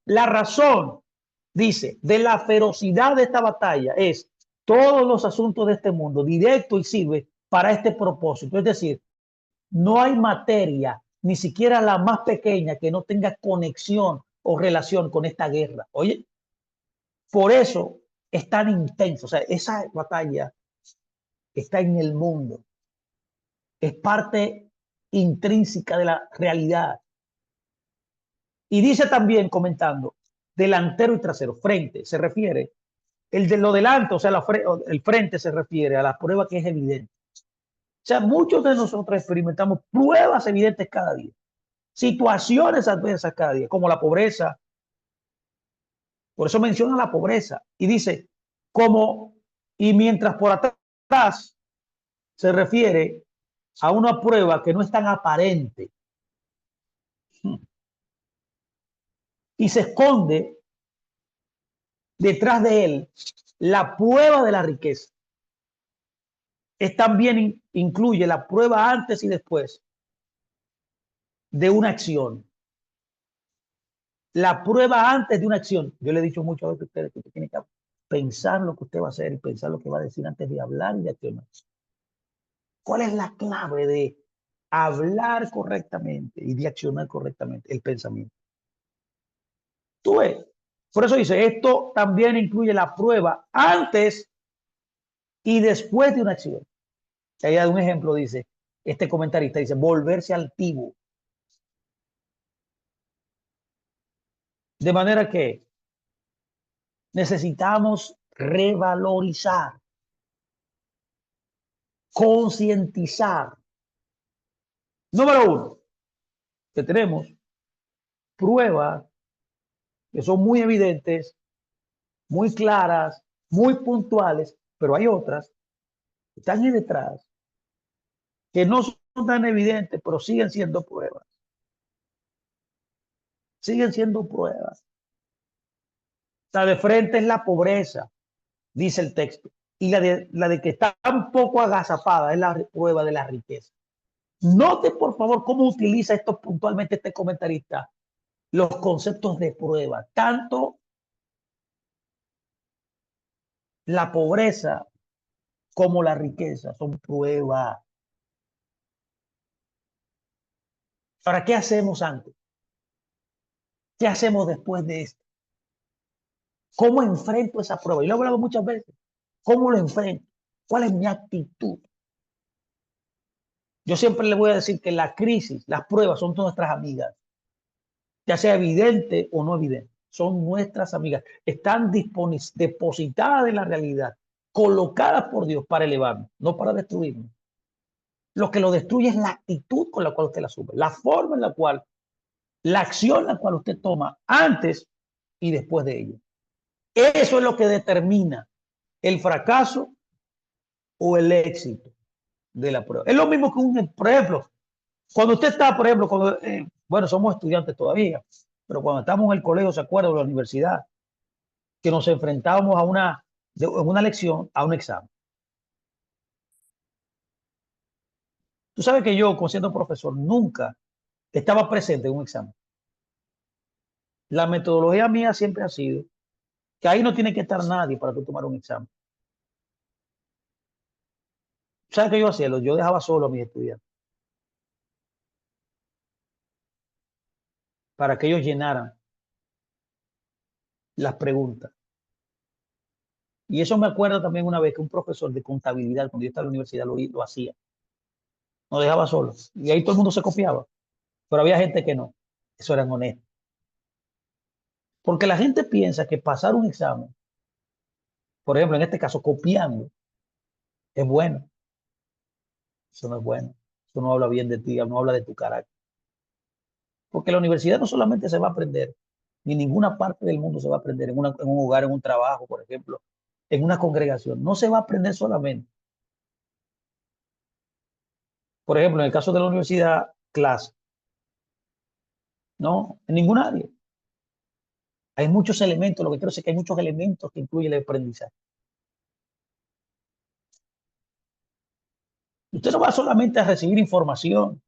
la razón, dice, de la ferocidad de esta batalla es todos los asuntos de este mundo, directo y sirve para este propósito. Es decir, no hay materia, ni siquiera la más pequeña, que no tenga conexión o relación con esta guerra. Oye, por eso es tan intenso. O sea, esa batalla está en el mundo. Es parte intrínseca de la realidad. Y dice también, comentando, delantero y trasero, frente, se refiere, el de lo delante, o sea, el frente se refiere a la prueba que es evidente. O sea, muchos de nosotros experimentamos pruebas evidentes cada día, situaciones adversas cada día, como la pobreza. Por eso menciona la pobreza y dice, como, y mientras por atrás se refiere a una prueba que no es tan aparente y se esconde detrás de él la prueba de la riqueza. Es también incluye la prueba antes y después de una acción. La prueba antes de una acción. Yo le he dicho muchas veces a ustedes que usted tiene que pensar lo que usted va a hacer y pensar lo que va a decir antes de hablar y de accionar. ¿Cuál es la clave de hablar correctamente y de accionar correctamente? El pensamiento. Tú ves. Por eso dice, esto también incluye la prueba antes y después de una acción. Si hay un ejemplo, dice, este comentarista dice, volverse altivo. De manera que necesitamos revalorizar, concientizar. Número uno, que tenemos pruebas que son muy evidentes, muy claras, muy puntuales, pero hay otras que están ahí detrás que no son tan evidentes, pero siguen siendo pruebas. Siguen siendo pruebas. La de frente es la pobreza, dice el texto, y la de que está un poco agazapada es la prueba de la riqueza. Note, por favor, cómo utiliza esto puntualmente este comentarista, los conceptos de prueba. Tanto la pobreza como la riqueza son pruebas. Ahora, ¿qué hacemos antes? ¿Qué hacemos después de esto? ¿Cómo enfrento esa prueba? Y lo he hablado muchas veces. ¿Cómo lo enfrento? ¿Cuál es mi actitud? Yo siempre le voy a decir que la crisis, las pruebas son nuestras amigas, ya sea evidente o no evidente. Son nuestras amigas. Están depositadas en la realidad, colocadas por Dios para elevarnos, no para destruirnos. Lo que lo destruye es la actitud con la cual usted la sube, la forma en la cual, la acción en la cual usted toma antes y después de ello. Eso es lo que determina el fracaso o el éxito de la prueba. Es lo mismo que por ejemplo, cuando usted está, por ejemplo, bueno, somos estudiantes todavía, pero cuando estamos en el colegio, ¿se acuerda? De la universidad, que nos enfrentábamos en una lección, a un examen. Tú sabes que yo, siendo profesor, nunca estaba presente en un examen. La metodología mía siempre ha sido que ahí no tiene que estar nadie para tú tomar un examen. ¿Sabes qué yo hacía? Yo dejaba solo a mis estudiantes para que ellos llenaran las preguntas. Y eso me acuerdo también una vez que un profesor de contabilidad, cuando yo estaba en la universidad, lo hacía. nos dejaba solos. Y ahí todo el mundo se copiaba. Pero había gente que no. Eso eran honestos. Porque la gente piensa que pasar un examen, por ejemplo, en este caso, copiando, es bueno. Eso no es bueno. Eso no habla bien de ti, no habla de tu carácter. Porque la universidad no solamente se va a aprender, ni en ninguna parte del mundo se va a aprender, en un hogar, en un trabajo, por ejemplo, en una congregación. No se va a aprender solamente. Por ejemplo, en el caso de la universidad, clase, no, en ninguna área. Hay muchos elementos, lo que quiero decir es que hay muchos elementos que incluye el aprendizaje. Usted no va solamente a recibir información.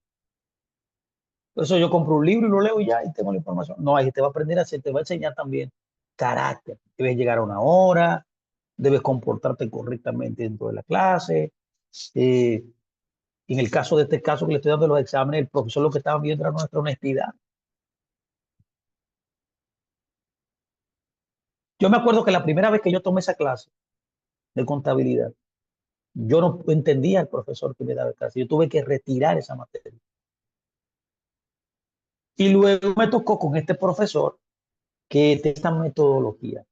Por eso yo compro un libro y lo leo y ya, y tengo la información. No, ahí te va a aprender a hacer, te va a enseñar también carácter. Debes llegar a una hora, debes comportarte correctamente dentro de la clase. Eh, en el caso de este caso que le estoy dando los exámenes, el profesor lo que estaba viendo era nuestra honestidad. Yo me acuerdo que la primera vez que yo tomé esa clase de contabilidad, yo no entendía al profesor que me daba clase. Yo tuve que retirar esa materia. Y luego me tocó con este profesor que tiene esta metodología.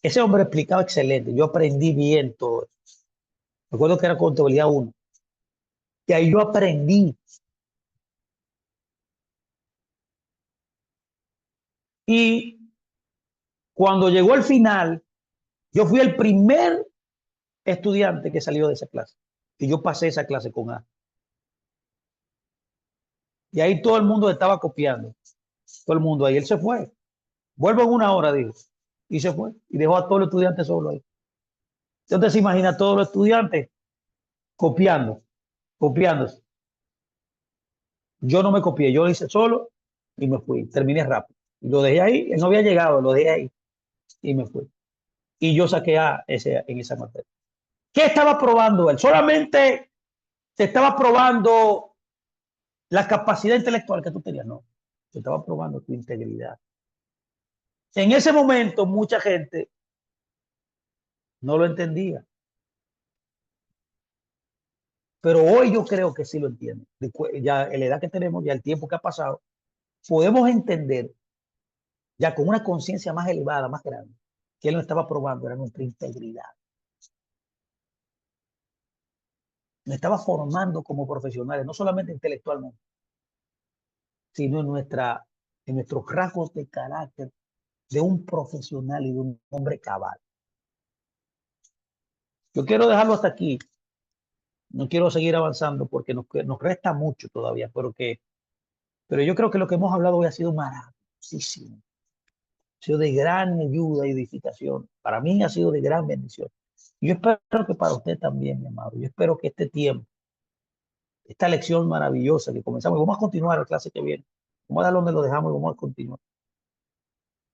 Ese hombre explicaba excelente. Yo aprendí bien todo eso. Recuerdo que era contabilidad 1. Y ahí yo aprendí. Y cuando llegó el final, yo fui el primer estudiante que salió de esa clase. Y yo pasé esa clase con A. Y ahí todo el mundo estaba copiando. Todo el mundo ahí. Él se fue. Vuelvo en una hora, dijo. Y se fue. Y dejó a todos los estudiantes solo ahí. Entonces se imagina a todos los estudiantes copiando, copiándose. Yo no me copié, yo lo hice solo y me fui. Terminé rápido. Y lo dejé ahí, él no había llegado, lo dejé ahí y me fui. Y yo saqué A en esa materia. ¿Qué estaba probando él? Solamente te estaba probando la capacidad intelectual que tú tenías, no. Te estaba probando tu integridad. En ese momento, mucha gente no lo entendía, pero hoy yo creo que sí lo entiende. Ya en la edad que tenemos, ya el tiempo que ha pasado, podemos entender ya con una conciencia más elevada, más grande, que él no estaba probando, era nuestra integridad. Nos estaba formando como profesionales, no solamente intelectualmente, sino en nuestros rasgos de carácter de un profesional y de un hombre cabal. Yo quiero dejarlo hasta aquí. No quiero seguir avanzando porque nos resta mucho todavía, pero yo creo que lo que hemos hablado hoy ha sido maravillosísimo. Ha sido de gran ayuda y edificación. Para mí ha sido de gran bendición. Y yo espero que para usted también, mi amado. Yo espero que este tiempo, esta lección maravillosa que comenzamos, y vamos a continuar la clase que viene. Vamos a dar donde lo dejamos y vamos a continuar.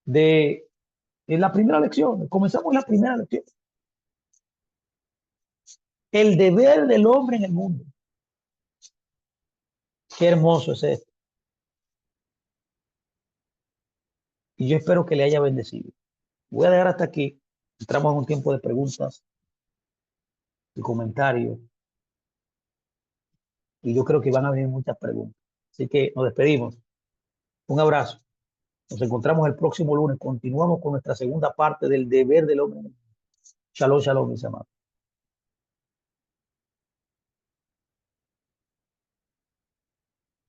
De la primera lección, comenzamos la primera lección. El deber del hombre en el mundo. Qué hermoso es esto. Y yo espero que le haya bendecido. Voy a dejar hasta aquí. Entramos en un tiempo de preguntas y comentarios. Y yo creo que van a venir muchas preguntas. Así que nos despedimos. Un abrazo. Nos encontramos el próximo lunes. Continuamos con nuestra segunda parte del deber del hombre. Shalom, shalom, mis amados.